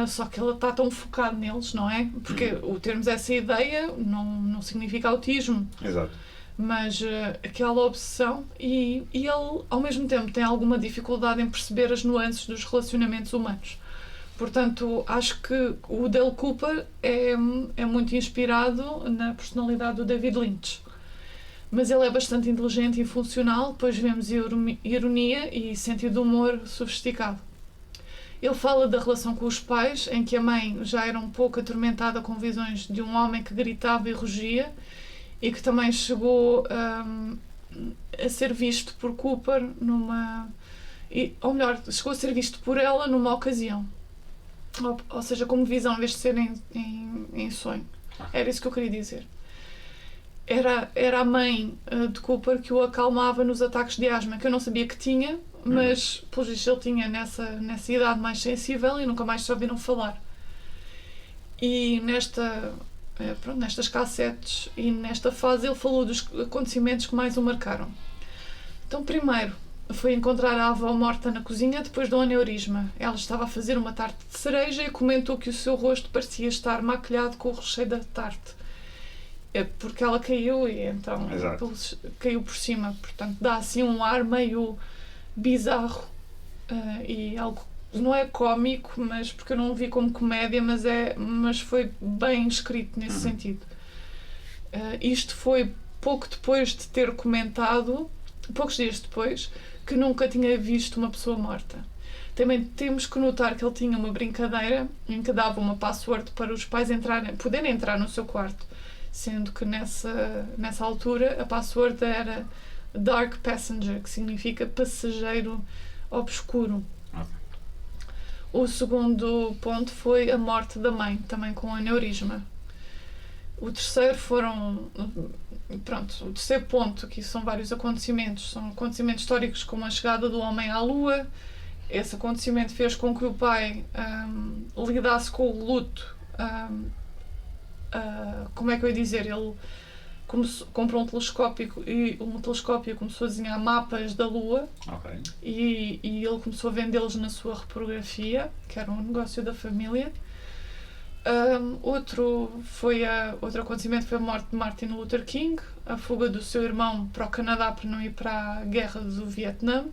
Só que ele está tão focado neles, não é? Porque o termos essa ideia não significa autismo. Exato. Mas aquela obsessão e ele, ao mesmo tempo, tem alguma dificuldade em perceber as nuances dos relacionamentos humanos. Portanto, acho que o Dale Cooper é muito inspirado na personalidade do David Lynch. Mas ele é bastante inteligente e funcional, depois vemos ironia e sentido de humor sofisticado. Ele fala da relação com os pais, em que a mãe já era um pouco atormentada com visões de um homem que gritava e rugia, e que também chegou a ser visto por Cooper ou melhor, chegou a ser visto por ela numa ocasião. Ou seja, como visão, em vez de ser em sonho. Era isso que eu queria dizer. Era a mãe de Cooper que o acalmava nos ataques de asma, que eu não sabia que tinha, mas, pelo visto, ele tinha nessa idade mais sensível e nunca mais se ouviram falar. E nestas cassetes e nesta fase ele falou dos acontecimentos que mais o marcaram. Então, primeiro, foi encontrar a avó morta na cozinha depois do aneurisma. Ela estava a fazer uma tarte de cereja e comentou que o seu rosto parecia estar maquilhado com o recheio da tarte. Porque ela caiu e então caiu por cima. Portanto, dá assim um ar meio bizarro e algo, não é cómico, mas porque eu não o vi como comédia, mas foi bem escrito nesse sentido. Isto foi pouco depois de ter comentado, poucos dias depois, que nunca tinha visto uma pessoa morta. Também temos que notar que ele tinha uma brincadeira em que dava uma password para os pais poderem entrar no seu quarto, sendo que nessa altura a password era Dark Passenger, que significa passageiro obscuro. O segundo ponto foi a morte da mãe, também com aneurisma. O terceiro o terceiro ponto, que são vários acontecimentos, são acontecimentos históricos como a chegada do homem à Lua. Esse acontecimento fez com que o pai lidasse com o luto. Como é que eu ia dizer? Ele comprou um telescópio e começou a desenhar mapas da Lua. E ele começou a vendê-los na sua reprografia, que era um negócio da família. Outro acontecimento foi a morte de Martin Luther King, a fuga do seu irmão para o Canadá para não ir para a guerra do Vietnã.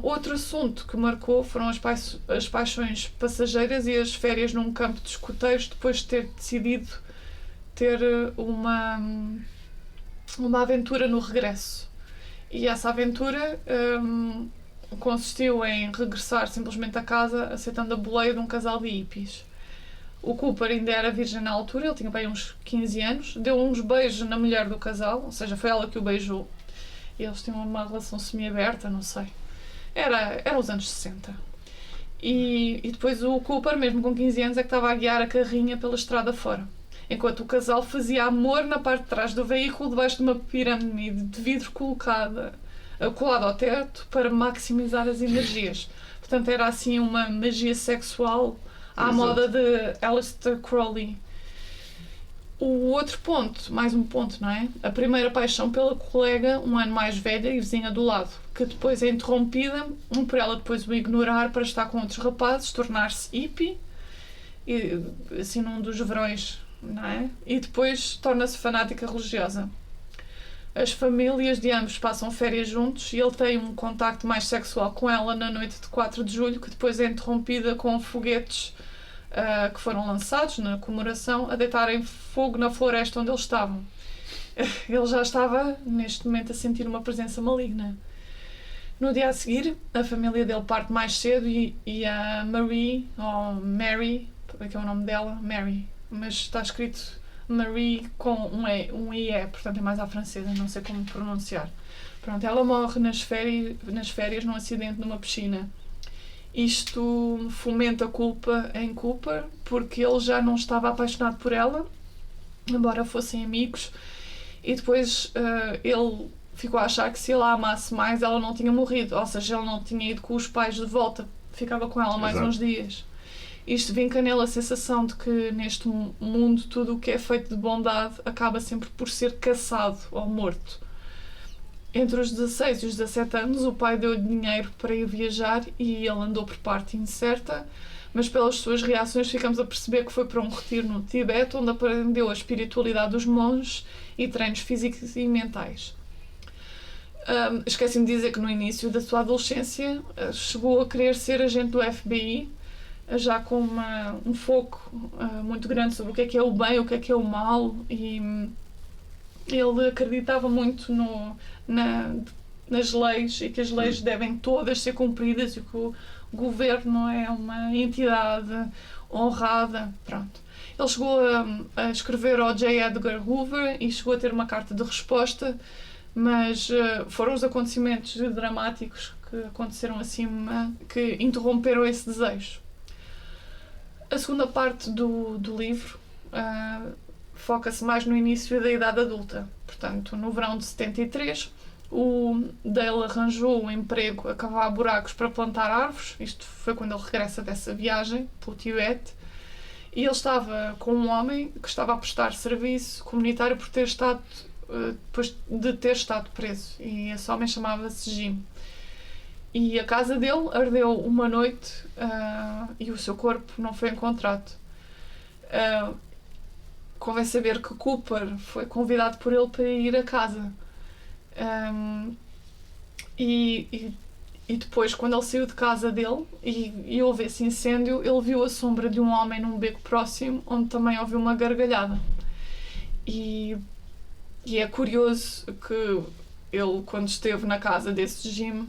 Outro assunto que marcou foram as paixões passageiras e as férias num campo de escoteiros, depois de ter decidido ter uma aventura no regresso. E essa aventura consistiu em regressar simplesmente a casa aceitando a boleia de um casal de hippies. O Cooper ainda era virgem na altura, ele tinha bem uns 15 anos, deu uns beijos na mulher do casal, ou seja, foi ela que o beijou. E eles tinham uma relação semi-aberta, não sei. Era os anos 60. E depois o Cooper, mesmo com 15 anos, é que estava a guiar a carrinha pela estrada fora, enquanto o casal fazia amor na parte de trás do veículo, debaixo de uma pirâmide de vidro colado ao teto para maximizar as energias. Portanto, era assim uma magia sexual à moda de Aleister Crowley. O outro ponto, mais um ponto, não é? A primeira paixão pela colega, um ano mais velha e vizinha do lado, que depois é interrompida por ela depois o ignorar para estar com outros rapazes, tornar-se hippie, e, assim num dos verões, não é? E depois torna-se fanática religiosa. As famílias de ambos passam férias juntos e ele tem um contacto mais sexual com ela na noite de 4 de julho, que depois é interrompida com foguetes que foram lançados na comemoração a deitarem fogo na floresta onde eles estavam. Ele já estava, neste momento, a sentir uma presença maligna. No dia a seguir, a família dele parte mais cedo e a Marie, ou Mary, que é o nome dela, Mary, mas está escrito Marie com um IE, portanto é mais à francesa, não sei como pronunciar. Pronto, ela morre nas férias num acidente numa piscina. Isto fomenta a culpa em Cooper, porque ele já não estava apaixonado por ela, embora fossem amigos, e depois ele ficou a achar que se ele a amasse mais, ela não tinha morrido, ou seja, ele não tinha ido com os pais de volta, ficava com ela mais uns dias. Isto vinca nele a sensação de que neste mundo tudo o que é feito de bondade acaba sempre por ser caçado ou morto. Entre os 16 e os 17 anos, o pai deu-lhe dinheiro para ir viajar e ele andou por parte incerta, mas pelas suas reações ficamos a perceber que foi para um retiro no Tibete, onde aprendeu a espiritualidade dos monges e treinos físicos e mentais. Esqueci-me de dizer que no início da sua adolescência chegou a querer ser agente do FBI, já com um foco muito grande sobre o que é o bem, o que é o mal, e ele acreditava muito nas leis e que as leis devem todas ser cumpridas e que o governo é uma entidade honrada. Pronto. Ele chegou a escrever ao J. Edgar Hoover e chegou a ter uma carta de resposta, mas foram os acontecimentos dramáticos que aconteceram acima que interromperam esse desejo. A segunda parte do livro foca-se mais no início da idade adulta. Portanto, no verão de 73, o Dale arranjou um emprego a cavar buracos para plantar árvores. Isto foi quando ele regressa dessa viagem pelo Tibete. E ele estava com um homem que estava a prestar serviço comunitário por ter estado, depois de ter estado preso. E esse homem chamava-se Jim. E a casa dele ardeu uma noite e o seu corpo não foi encontrado. Convém saber que Cooper foi convidado por ele para ir a casa. E depois, quando ele saiu de casa dele e houve esse incêndio, ele viu a sombra de um homem num beco próximo, onde também ouviu uma gargalhada. E é curioso que ele, quando esteve na casa desse Jim,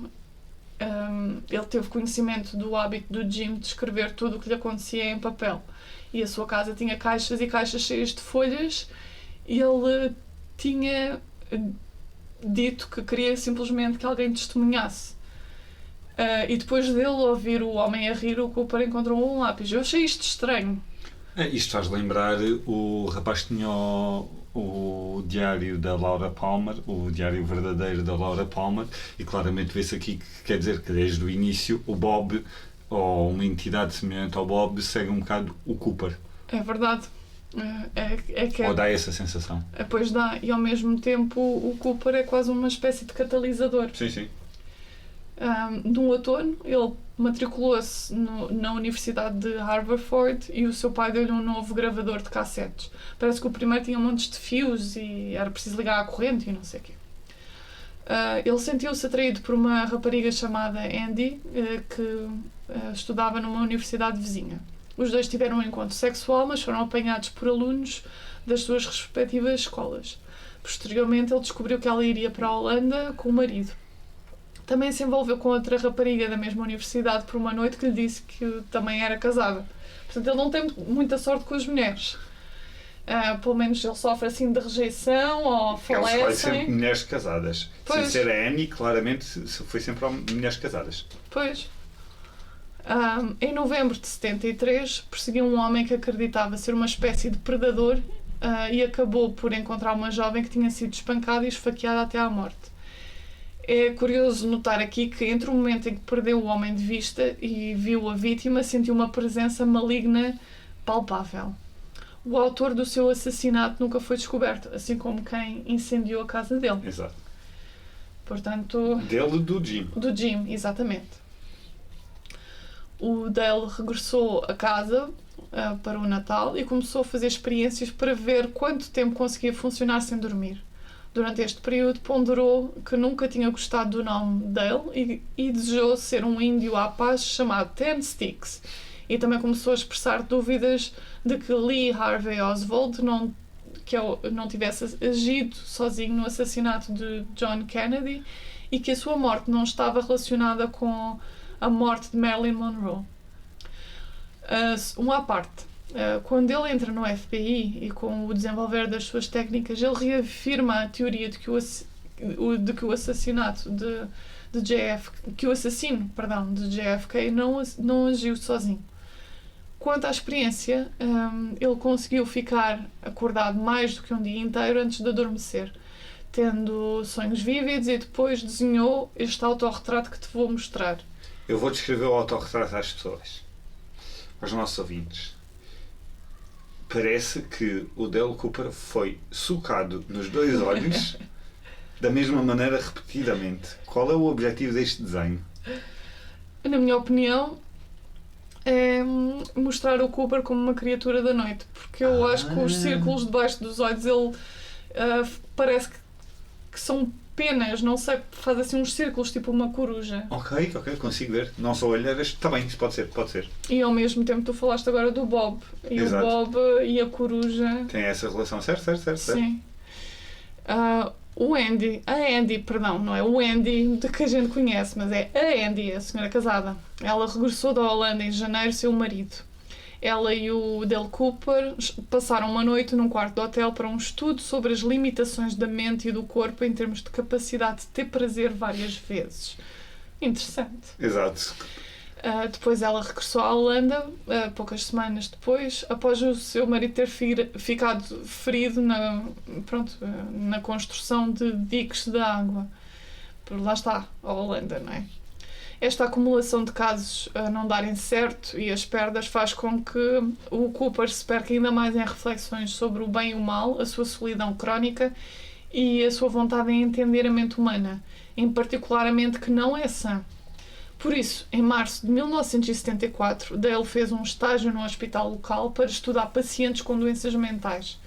ele teve conhecimento do hábito do Jim de escrever tudo o que lhe acontecia em papel. E a sua casa tinha caixas e caixas cheias de folhas, e ele tinha dito que queria simplesmente que alguém testemunhasse. E depois dele ouvir o homem a rir, o Cooper encontrou um lápis. Eu achei isto estranho. Isto faz lembrar o rapaz que tinha o diário da Laura Palmer, o diário verdadeiro da Laura Palmer, e claramente vê-se aqui que quer dizer que desde o início o Bob, ou uma entidade semelhante ao Bob, segue um bocado o Cooper. É verdade. Ou dá essa sensação. Pois dá, e ao mesmo tempo o Cooper é quase uma espécie de catalisador. Sim, sim. No outono, ele matriculou-se na Universidade de Haverford e o seu pai deu-lhe um novo gravador de cassetes. Parece que o primeiro tinha montes de fios e era preciso ligar à corrente e não sei o quê. Ele sentiu-se atraído por uma rapariga chamada Andy, que estudava numa universidade vizinha. Os dois tiveram um encontro sexual, mas foram apanhados por alunos das suas respectivas escolas. Posteriormente, ele descobriu que ela iria para a Holanda com o marido. Também se envolveu com outra rapariga da mesma universidade por uma noite que lhe disse que também era casada. Portanto, ele não tem muita sorte com as mulheres. Pelo menos ele sofre assim de rejeição ou falecem. Ele escolhe sempre mulheres casadas. Pois. Sem ser a Annie, claramente foi sempre mulheres casadas. Pois. Em novembro de 73, perseguiu um homem que acreditava ser uma espécie de predador e acabou por encontrar uma jovem que tinha sido espancada e esfaqueada até à morte. É curioso notar aqui que entre o momento em que perdeu o homem de vista e viu a vítima, sentiu uma presença maligna palpável. O autor do seu assassinato nunca foi descoberto, assim como quem incendiou a casa dele. Exato. Portanto... Dele, do Jim. Do Jim, exatamente. O Dale regressou a casa para o Natal e começou a fazer experiências para ver quanto tempo conseguia funcionar sem dormir. Durante este período ponderou que nunca tinha gostado do nome Dale e desejou ser um índio à paz chamado Ten Sticks. E também começou a expressar dúvidas de que Lee Harvey Oswald não tivesse agido sozinho no assassinato de John Kennedy e que a sua morte não estava relacionada com a morte de Marilyn Monroe. Uma à parte. Quando ele entra no FBI e com o desenvolver das suas técnicas, ele reafirma a teoria de que o assassinato que o assassino de JFK não agiu sozinho. Quanto à experiência, ele conseguiu ficar acordado mais do que um dia inteiro antes de adormecer, tendo sonhos vívidos, e depois desenhou este autorretrato que te vou mostrar. Eu vou descrever o autorretrato às pessoas, aos nossos ouvintes. Parece que o Dale Cooper foi socado nos dois olhos da mesma maneira repetidamente. Qual é o objetivo deste desenho? Na minha opinião, é mostrar o Cooper como uma criatura da noite, porque eu acho que os círculos debaixo dos olhos, ele parece que são penas, não sei, faz assim uns círculos tipo uma coruja. Ok, consigo ver. Não sou olheiras, está bem, isso pode ser. E ao mesmo tempo tu falaste agora do Bob. E exato. O Bob e a coruja... Tem essa relação, certo. Sim. A Andy, perdão, não é o Andy de que a gente conhece, mas é a Andy, a senhora casada. Ela regressou da Holanda em janeiro, seu marido. Ela e o Dale Cooper passaram uma noite num quarto de hotel para um estudo sobre as limitações da mente e do corpo em termos de capacidade de ter prazer várias vezes. Interessante. Exato. Depois ela regressou à Holanda, poucas semanas depois, após o seu marido ter ficado ferido na construção de diques de água. Lá está, a Holanda, não é? Esta acumulação de casos a não darem certo e as perdas faz com que o Cooper se perca ainda mais em reflexões sobre o bem e o mal, a sua solidão crónica e a sua vontade em entender a mente humana, em particular a mente que não é sã. Por isso, em março de 1974, Dale fez um estágio no hospital local para estudar pacientes com doenças mentais.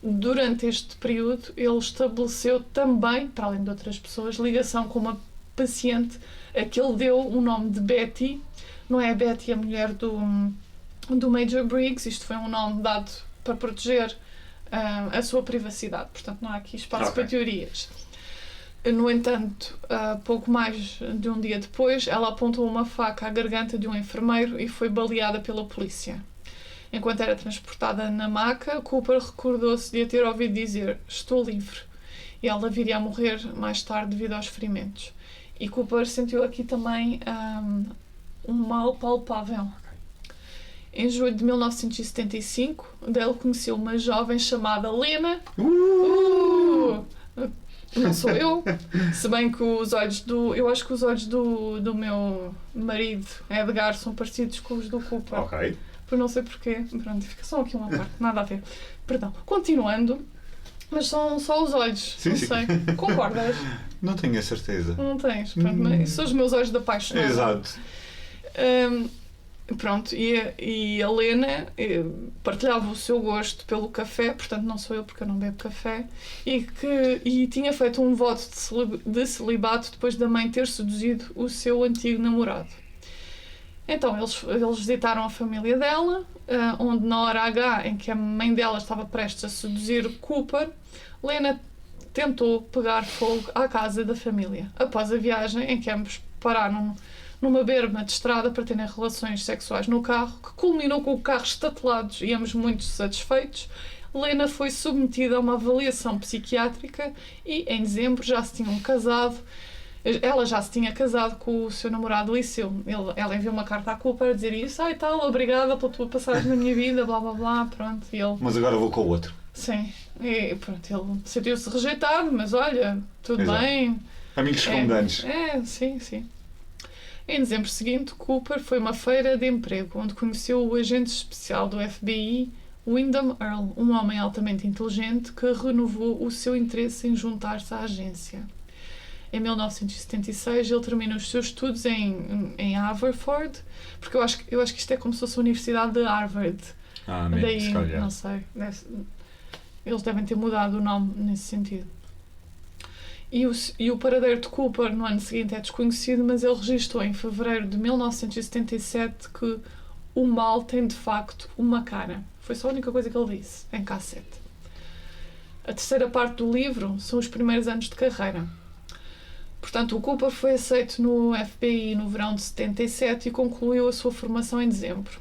Durante este período, ele estabeleceu também, para além de outras pessoas, ligação com uma paciente a que ele deu o nome de Betty. Não é a Betty, a mulher do Major Briggs. Isto foi um nome dado para proteger a sua privacidade. Portanto, não há aqui espaço para teorias. No entanto, pouco mais de um dia depois, ela apontou uma faca à garganta de um enfermeiro e foi baleada pela polícia. Enquanto era transportada na maca, Cooper recordou-se de a ter ouvido dizer: "Estou livre", e ela viria a morrer mais tarde devido aos ferimentos. E Cooper sentiu aqui também um mal palpável. Em julho de 1975, Dale conheceu uma jovem chamada Lena. Não sou eu, se bem que os olhos eu acho que os olhos do meu marido, Edgar, são parecidos com os do Cooper. Ok. Por não sei porquê. Pronto, fica só aqui uma parte, nada a ver. Perdão. Continuando, mas são só os olhos, sim, não sim. sei. Concordas? Não tenho a certeza. Não tens? Pronto, mas são os meus olhos de apaixonada. Exato. Pronto, e a Lena partilhava o seu gosto pelo café, portanto não sou eu porque eu não bebo café, e tinha feito um voto de celibato depois da mãe ter seduzido o seu antigo namorado. Então eles visitaram a família dela, onde na hora H em que a mãe dela estava prestes a seduzir Cooper, Lena tentou pegar fogo à casa da família. Após a viagem em que ambos pararam numa berma de estrada para terem relações sexuais no carro, que culminou com o carro estatelados e ambos muito satisfeitos, Lena foi submetida a uma avaliação psiquiátrica e, em dezembro, já se tinham casado. Ela já se tinha casado com o seu namorado Liceu. Ela enviou uma carta à Cooper a dizer isso: "Ai tal, obrigada pela tua passagem na minha vida, blá blá blá", pronto. E ele... Mas agora vou com o outro. Sim. E pronto, ele sentiu-se rejeitado, mas olha, tudo Exato. Bem. Amigos comuns. Sim, sim. Em dezembro seguinte, Cooper foi a uma feira de emprego, onde conheceu o agente especial do FBI, Wyndham Earle, um homem altamente inteligente que renovou o seu interesse em juntar-se à agência. Em 1976, ele termina os seus estudos em Haverford, porque eu acho que isto é como se fosse a Universidade de Harvard. Daí, se calhar. Não sei. Eles devem ter mudado o nome nesse sentido. E o paradeiro de Cooper no ano seguinte é desconhecido, mas ele registrou em fevereiro de 1977 que o mal tem de facto uma cara. Foi só a única coisa que ele disse, em cassete. A terceira parte do livro são os primeiros anos de carreira. Portanto, o Cooper foi aceito no FBI no verão de 77 e concluiu a sua formação em dezembro.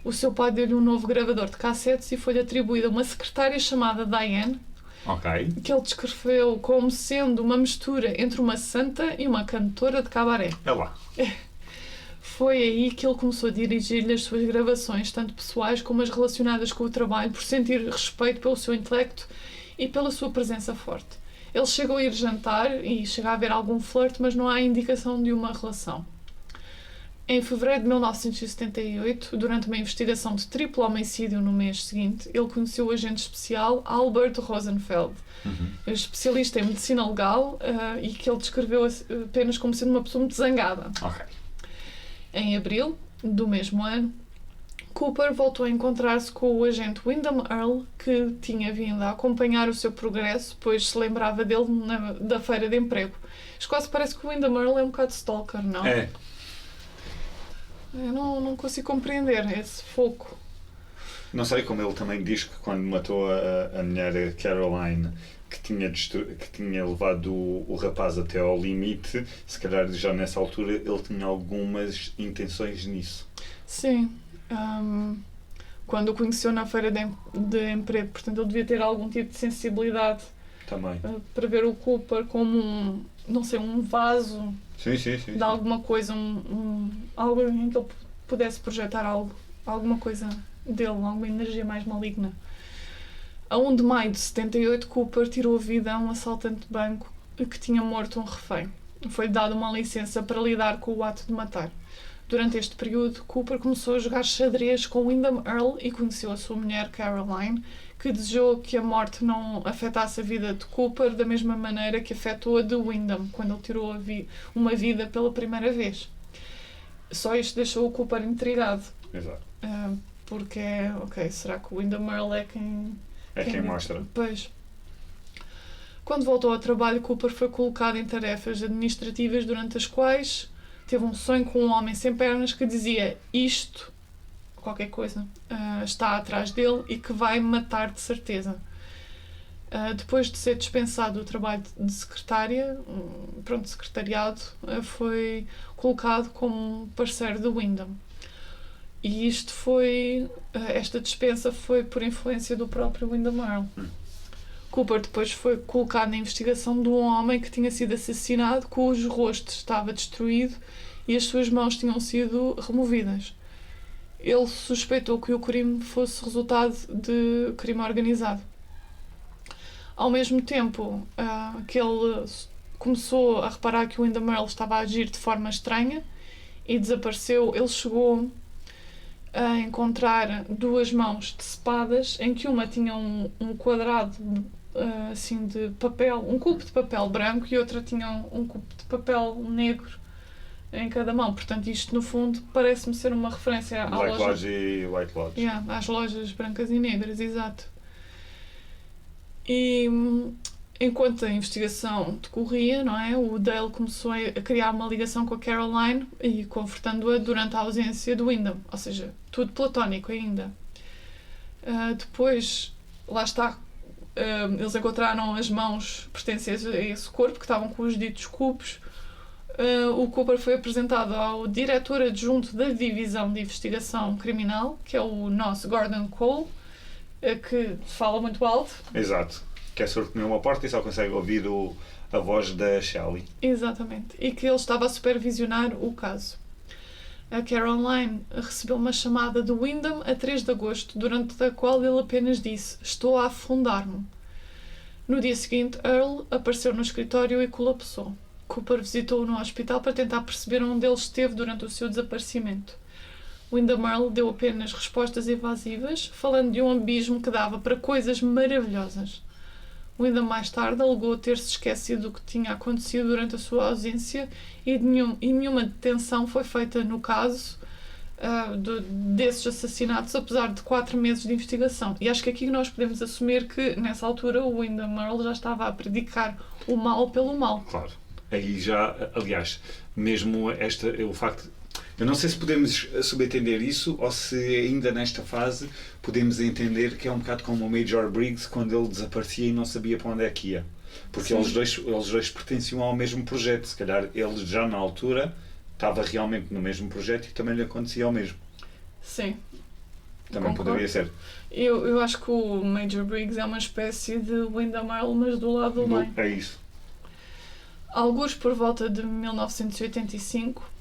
O seu pai deu-lhe um novo gravador de cassetes e foi-lhe atribuída uma secretária chamada Diane, que ele descreveu como sendo uma mistura entre uma santa e uma cantora de cabaré. É lá. Foi aí que ele começou a dirigir-lhe as suas gravações, tanto pessoais como as relacionadas com o trabalho, por sentir respeito pelo seu intelecto e pela sua presença forte. Eles chegam a ir jantar e chega a haver algum flerte, mas não há indicação de uma relação. Em fevereiro de 1978, durante uma investigação de triplo homicídio no mês seguinte, ele conheceu o agente especial Albert Rosenfeld, especialista em medicina legal, e que ele descreveu apenas como sendo uma pessoa muito zangada. Em abril do mesmo ano, Cooper voltou a encontrar-se com o agente Wyndham Earle, que tinha vindo a acompanhar o seu progresso, pois se lembrava dele da feira de emprego. Isto quase parece que o Wyndham Earle é um bocado stalker, não? É. Eu não consigo compreender esse foco. Não sei, como ele também diz que quando matou a mulher Caroline, que tinha levado o rapaz até ao limite, se calhar já nessa altura ele tinha algumas intenções nisso. Sim. Quando o conheceu na feira de emprego, portanto ele devia ter algum tipo de sensibilidade Também. Para ver o Cooper como um vaso Sim. de alguma coisa, algo em que ele pudesse projetar alguma coisa dele, alguma energia mais maligna. A 1 de maio de 78, Cooper tirou a vida a um assaltante de banco que tinha morto um refém. Foi-lhe dada uma licença para lidar com o ato de matar. Durante este período, Cooper começou a jogar xadrez com Wyndham Earle e conheceu a sua mulher, Caroline, que desejou que a morte não afetasse a vida de Cooper da mesma maneira que afetou a de Wyndham, quando ele tirou uma vida pela primeira vez. Só isto deixou o Cooper intrigado. Exato. Porque, será que o Wyndham Earle é quem... quem mostra. Pois. Quando voltou ao trabalho, Cooper foi colocado em tarefas administrativas durante as quais teve um sonho com um homem sem pernas que dizia isto, qualquer coisa, está atrás dele e que vai matar de certeza. Depois de ser dispensado do trabalho de secretária, secretariado, foi colocado como parceiro de Wyndham. E esta dispensa foi por influência do próprio Wyndham Earle. Cooper depois foi colocado na investigação de um homem que tinha sido assassinado, cujo rosto estava destruído e as suas mãos tinham sido removidas. Ele suspeitou que o crime fosse resultado de crime organizado. Ao mesmo tempo que ele começou a reparar que o Wyndham Earle estava a agir de forma estranha e desapareceu, ele chegou a encontrar 2 mãos decepadas, em que uma tinha um quadrado assim de papel, um cubo de papel branco, e outra tinha um cubo de papel negro em cada mão. Portanto, isto no fundo parece-me ser uma referência à Black loja... Lodge e White Lodge. às lojas brancas e negras, exato. E enquanto a investigação decorria, não é, o Dale começou a criar uma ligação com a Caroline e confortando-a durante a ausência do Wyndham, ou seja, tudo platónico ainda. Depois, lá está, eles encontraram as mãos pertencentes a esse corpo, que estavam com os ditos cubos. O Cooper foi apresentado ao diretor adjunto da Divisão de Investigação Criminal, que é o nosso Gordon Cole, que fala muito alto. Exato. Que é surdo comer uma porta e só consegue ouvir a voz da Shelley. Exatamente. E que ele estava a supervisionar o caso. A Caroline recebeu uma chamada do Wyndham a 3 de agosto, durante a qual ele apenas disse: "Estou a afundar-me". No dia seguinte, Earle apareceu no escritório e colapsou. Cooper visitou-o no hospital para tentar perceber onde ele esteve durante o seu desaparecimento. Wyndham Earle deu apenas respostas evasivas, falando de um abismo que dava para coisas maravilhosas. Wyndham mais tarde alegou ter-se esquecido do que tinha acontecido durante a sua ausência e nenhuma detenção foi feita no caso desses assassinatos, apesar de 4 meses de investigação. E acho que aqui nós podemos assumir que, nessa altura, o Wyndham Earle já estava a predicar o mal pelo mal. Claro. Aí já, aliás, mesmo o facto... Eu não sei se podemos subentender isso ou se ainda nesta fase podemos entender que é um bocado como o Major Briggs quando ele desaparecia e não sabia para onde é que ia. Porque eles dois pertenciam ao mesmo projeto. Se calhar ele já na altura estava realmente no mesmo projeto e também lhe acontecia o mesmo. Sim. Também Concordo. poderia ser. Eu acho que o Major Briggs é uma espécie de Wyndham Earle, mas do lado do bem. É isso. Alguns por volta de 1985,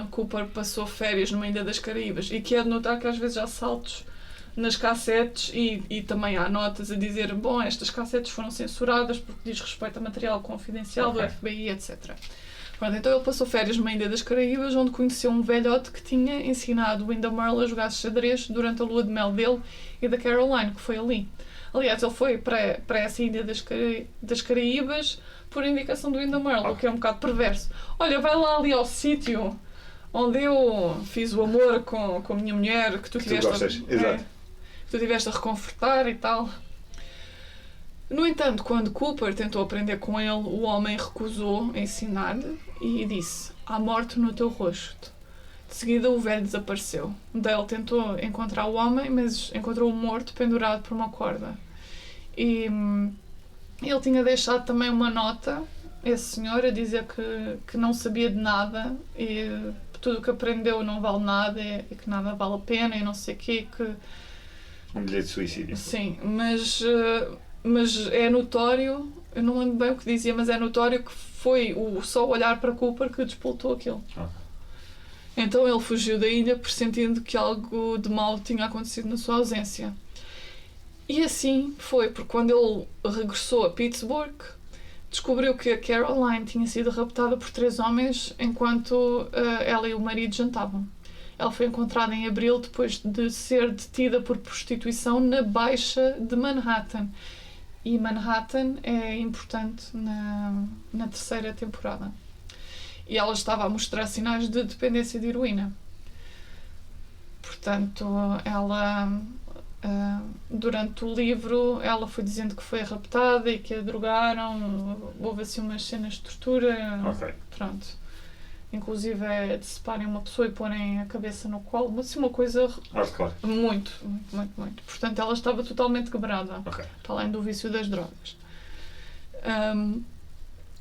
Cooper passou férias numa ilha das Caraíbas, e que é de notar que às vezes há saltos nas cassetes e também há notas a dizer: bom, estas cassetes foram censuradas porque diz respeito a material confidencial do FBI, etc. Pronto, então ele passou férias numa ilha das Caraíbas, onde conheceu um velhote que tinha ensinado Wyndham Earle a jogar xadrez durante a lua de mel dele e da Caroline, que foi ali. Aliás, ele foi para essa ilha das Caraíbas por indicação do Wyndham Earle, o que é um bocado perverso. Olha, vai lá ali ao sítio onde eu fiz o amor com a minha mulher, que tu tiveste a reconfortar e tal. No entanto, quando Cooper tentou aprender com ele, o homem recusou ensinar-lhe e disse: "Há morte no teu rosto". De seguida, o velho desapareceu. Dale tentou encontrar o homem, mas encontrou-o morto, pendurado por uma corda. E Ele tinha deixado também uma nota, esse senhor, a dizer que não sabia de nada e tudo o que aprendeu não vale nada e que nada vale a pena e não sei o quê. Um bilhete de suicídio. Sim, mas é notório, eu não lembro bem o que dizia, mas é notório que foi só olhar para Cooper que despoltou aquilo. Então ele fugiu da ilha pressentindo que algo de mal tinha acontecido na sua ausência. E assim foi, porque quando ele regressou a Pittsburgh, descobriu que a Caroline tinha sido raptada por 3 homens enquanto ela e o marido jantavam. Ela foi encontrada em abril depois de ser detida por prostituição na Baixa de Manhattan. E Manhattan é importante na terceira temporada. E ela estava a mostrar sinais de dependência de heroína. Portanto, ela... durante o livro ela foi dizendo que foi raptada e que a drogaram, houve assim umas cenas de tortura. Pronto, inclusive é de separem uma pessoa e porem a cabeça no colo, mas assim uma coisa muito. Portanto ela estava totalmente quebrada, para além do vício das drogas.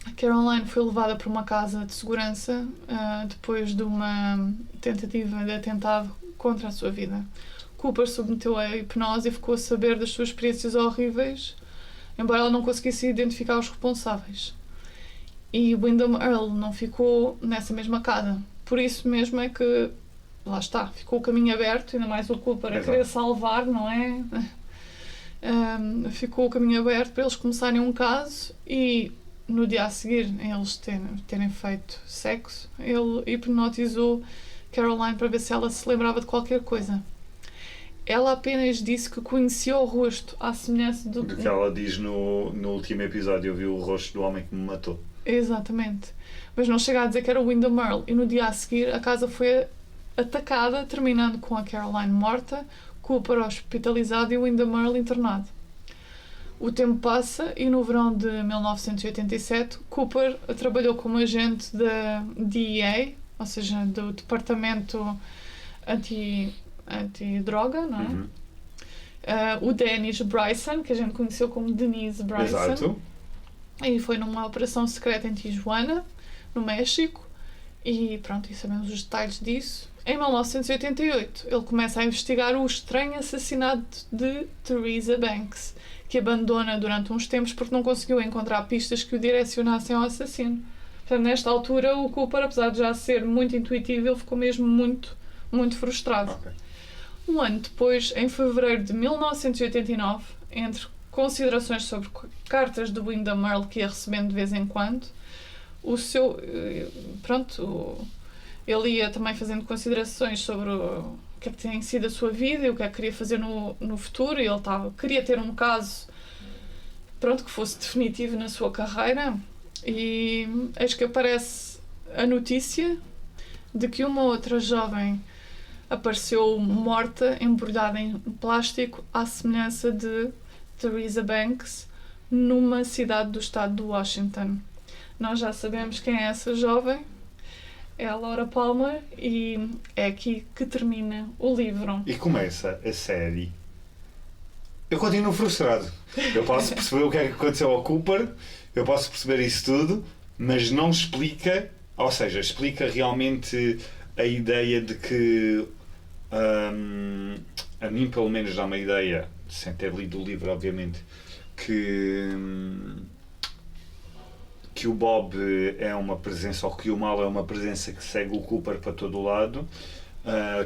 A Caroline foi levada para uma casa de segurança depois de uma tentativa de atentado contra a sua vida. Cooper submeteu a hipnose e ficou a saber das suas experiências horríveis, embora ela não conseguisse identificar os responsáveis. E Windham Earle não ficou nessa mesma casa. Por isso mesmo é que, lá está, ficou o caminho aberto, ainda mais o Cooper a querer salvar, não é? Ficou o caminho aberto para eles começarem um caso e no dia a seguir, eles terem feito sexo, ele hipnotizou Caroline para ver se ela se lembrava de qualquer coisa. Ela apenas disse que conhecia o rosto, à semelhança do que ela diz no último episódio. Eu vi o rosto do homem que me matou. Exatamente. Mas não chega a dizer que era o Windham Earle. E no dia a seguir a casa foi atacada, terminando com a Caroline morta, Cooper hospitalizado e o Windham Earle internado. O tempo passa e no verão de 1987 Cooper trabalhou como agente da DEA, ou seja, do Departamento Antidroga, não é? O Dennis Bryson, que a gente conheceu como Denise Bryson. Exato. E foi numa operação secreta em Tijuana, no México, e pronto, e sabemos os detalhes disso. Em 1988, ele começa a investigar o estranho assassinato de Teresa Banks, que abandona durante uns tempos porque não conseguiu encontrar pistas que o direcionassem ao assassino. Portanto, nesta altura, o Cooper, apesar de já ser muito intuitivo, ele ficou mesmo muito, muito frustrado. Um ano depois, em fevereiro de 1989, entre considerações sobre cartas de Windham Earle que ia recebendo de vez em quando, ele ia também fazendo considerações sobre o que é que tem sido a sua vida e o que é que queria fazer no futuro, e ele queria ter um caso que fosse definitivo na sua carreira, e eis que aparece a notícia de que uma outra jovem apareceu morta, embrulhada em plástico, à semelhança de Teresa Banks, numa cidade do estado de Washington. Nós já sabemos quem é essa jovem, é a Laura Palmer, e é aqui que termina o livro. E começa a série. Eu continuo frustrado. Eu posso perceber o que é que aconteceu ao Cooper, eu posso perceber isso tudo, mas não explica, ou seja, explica realmente a ideia de que a mim pelo menos dá uma ideia, sem ter lido o livro obviamente, que o Bob é uma presença, ou que o mal é uma presença que segue o Cooper para todo o lado,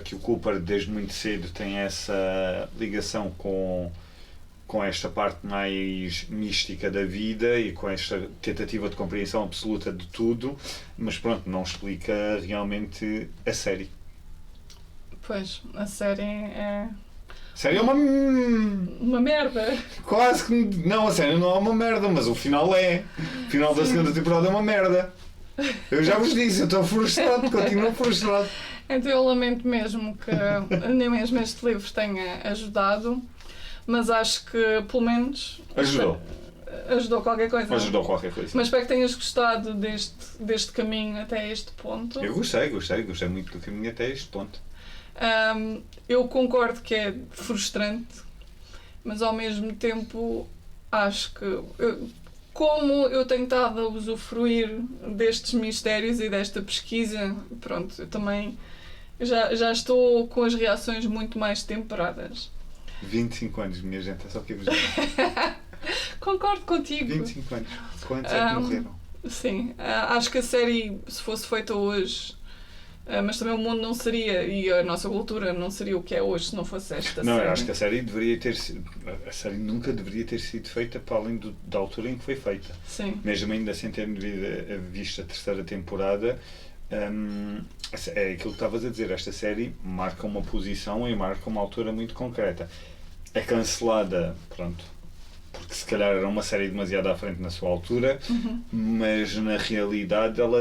que o Cooper desde muito cedo tem essa ligação com esta parte mais mística da vida e com esta tentativa de compreensão absoluta de tudo, mas pronto, não explica realmente a série. Pois, a série é... A série é uma merda. Quase que... Não, a série não é uma merda, mas o final é. O final da segunda temporada é uma merda. Eu já vos disse, eu estou frustrado, continuo frustrado. Então eu lamento mesmo que nem mesmo este livro tenha ajudado, mas acho que pelo menos... Ajudou qualquer coisa. Ajudou qualquer coisa. Mas espero que tenhas gostado deste caminho até este ponto. Eu gostei muito do caminho até este ponto. Eu concordo que é frustrante, mas ao mesmo tempo acho que como eu tenho estado a usufruir destes mistérios e desta pesquisa, pronto, eu também já estou com as reações muito mais temperadas. 25 anos, minha gente, é só que vos digo. Concordo contigo. 25 anos. Quantos é que morreram? Sim, acho que a série, se fosse feita hoje, mas também o mundo não seria, e a nossa cultura não seria o que é hoje se não fosse esta série. Não, eu acho que a série deveria ter sido. A série nunca deveria ter sido feita para além da altura em que foi feita. Sim. Mesmo ainda sem ter visto a terceira temporada, é aquilo que estavas a dizer. Esta série marca uma posição e marca uma altura muito concreta. É cancelada, pronto, porque se calhar era uma série demasiado à frente na sua altura, mas na realidade ela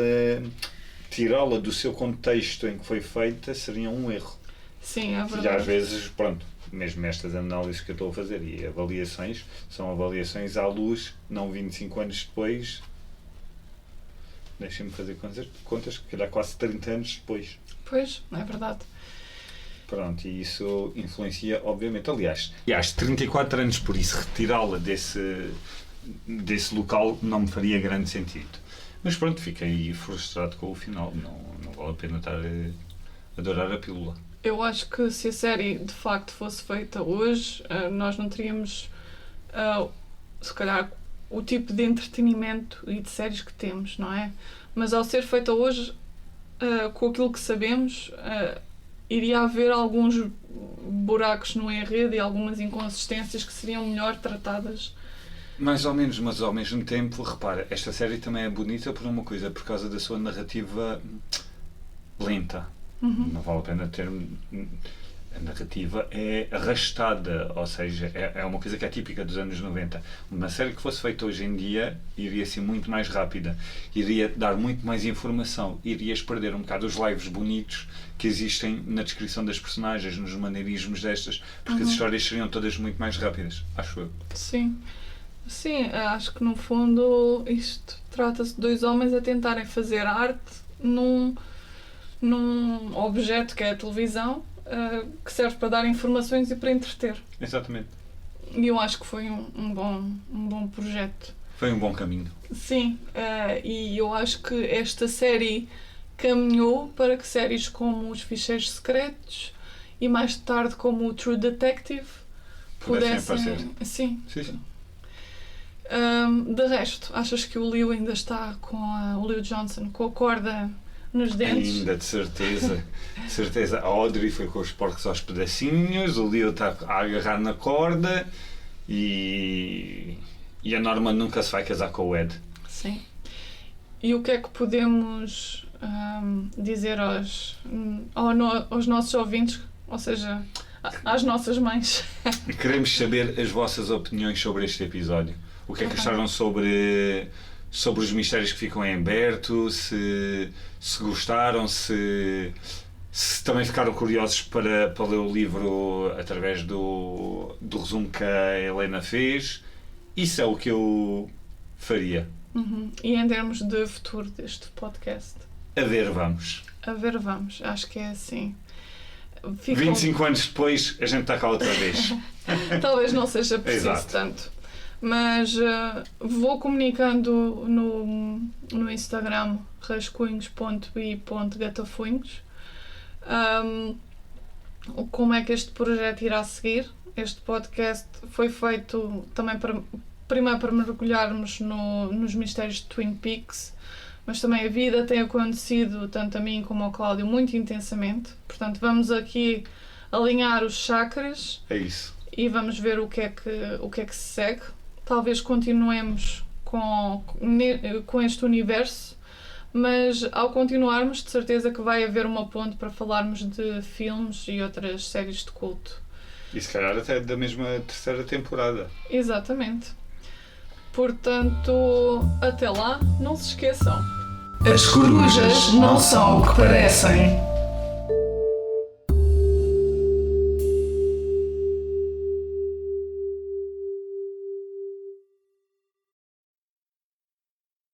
tirá-la do seu contexto em que foi feita seria um erro. Sim, é verdade. E às vezes, pronto, mesmo estas análises que eu estou a fazer e avaliações, são avaliações à luz, não 25 anos depois, deixem-me fazer contas, que calhar quase 30 anos depois. Pois, é verdade. Pronto, e isso influencia, obviamente. Aliás, 34 anos, por isso retirá-la desse local não me faria grande sentido. Mas pronto, fiquei frustrado com o final. Não vale a pena estar a dourar a pílula. Eu acho que se a série de facto fosse feita hoje, nós não teríamos, se calhar, o tipo de entretenimento e de séries que temos, não é? Mas ao ser feita hoje, com aquilo que sabemos, iria haver alguns buracos no enredo e algumas inconsistências que seriam melhor tratadas. Mais ou menos, mas ao mesmo tempo, repara, esta série também é bonita por uma coisa, por causa da sua narrativa lenta. Não vale a pena ter... A narrativa é arrastada, ou seja, é uma coisa que é típica dos anos 90. Uma série que fosse feita hoje em dia iria ser muito mais rápida, iria dar muito mais informação, irias perder um bocado os lives bonitos que existem na descrição das personagens, nos maneirismos destas, porque as histórias seriam todas muito mais rápidas, acho eu. Sim. Sim, acho que no fundo isto trata-se de dois homens a tentarem fazer arte num objeto que é a televisão, que serve para dar informações e para entreter. Exatamente. E eu acho que foi um bom projeto. Foi um bom caminho. Sim, e eu acho que esta série caminhou para que séries como Os Ficheiros Secretos e mais tarde como o True Detective pudessem aparecer. Sim. Sim. De resto, achas que o Leo ainda está o Leo Johnson com a corda nos dentes? Ainda, de certeza. De certeza. A Audrey foi com os porcos aos pedacinhos, o Leo está a agarrar na corda e a Norma nunca se vai casar com o Ed. Sim. E o que é que podemos dizer aos nossos ouvintes, ou seja, às nossas mães? Queremos saber as vossas opiniões sobre este episódio. O que é que acharam sobre os mistérios que ficam em aberto, se gostaram, se também ficaram curiosos para ler o livro através do resumo que a Helena fez. Isso é o que eu faria. E em termos de futuro deste podcast? A ver, vamos. Acho que é assim. 25 anos depois, a gente está cá outra vez. Talvez não seja preciso tanto. Mas vou comunicando no Instagram rascunhos.bi.gatafunhos como é que este projeto irá seguir. Este podcast foi feito também primeiro para mergulharmos nos mistérios de Twin Peaks, mas também a vida tem acontecido tanto a mim como ao Cláudio muito intensamente. Portanto, vamos aqui alinhar os chakras. É isso. E vamos ver o que é que se segue. Talvez continuemos com este universo, mas ao continuarmos, de certeza que vai haver uma ponte para falarmos de filmes e outras séries de culto. E se calhar até da mesma terceira temporada. Exatamente. Portanto, até lá, não se esqueçam. As corujas não são o que parecem.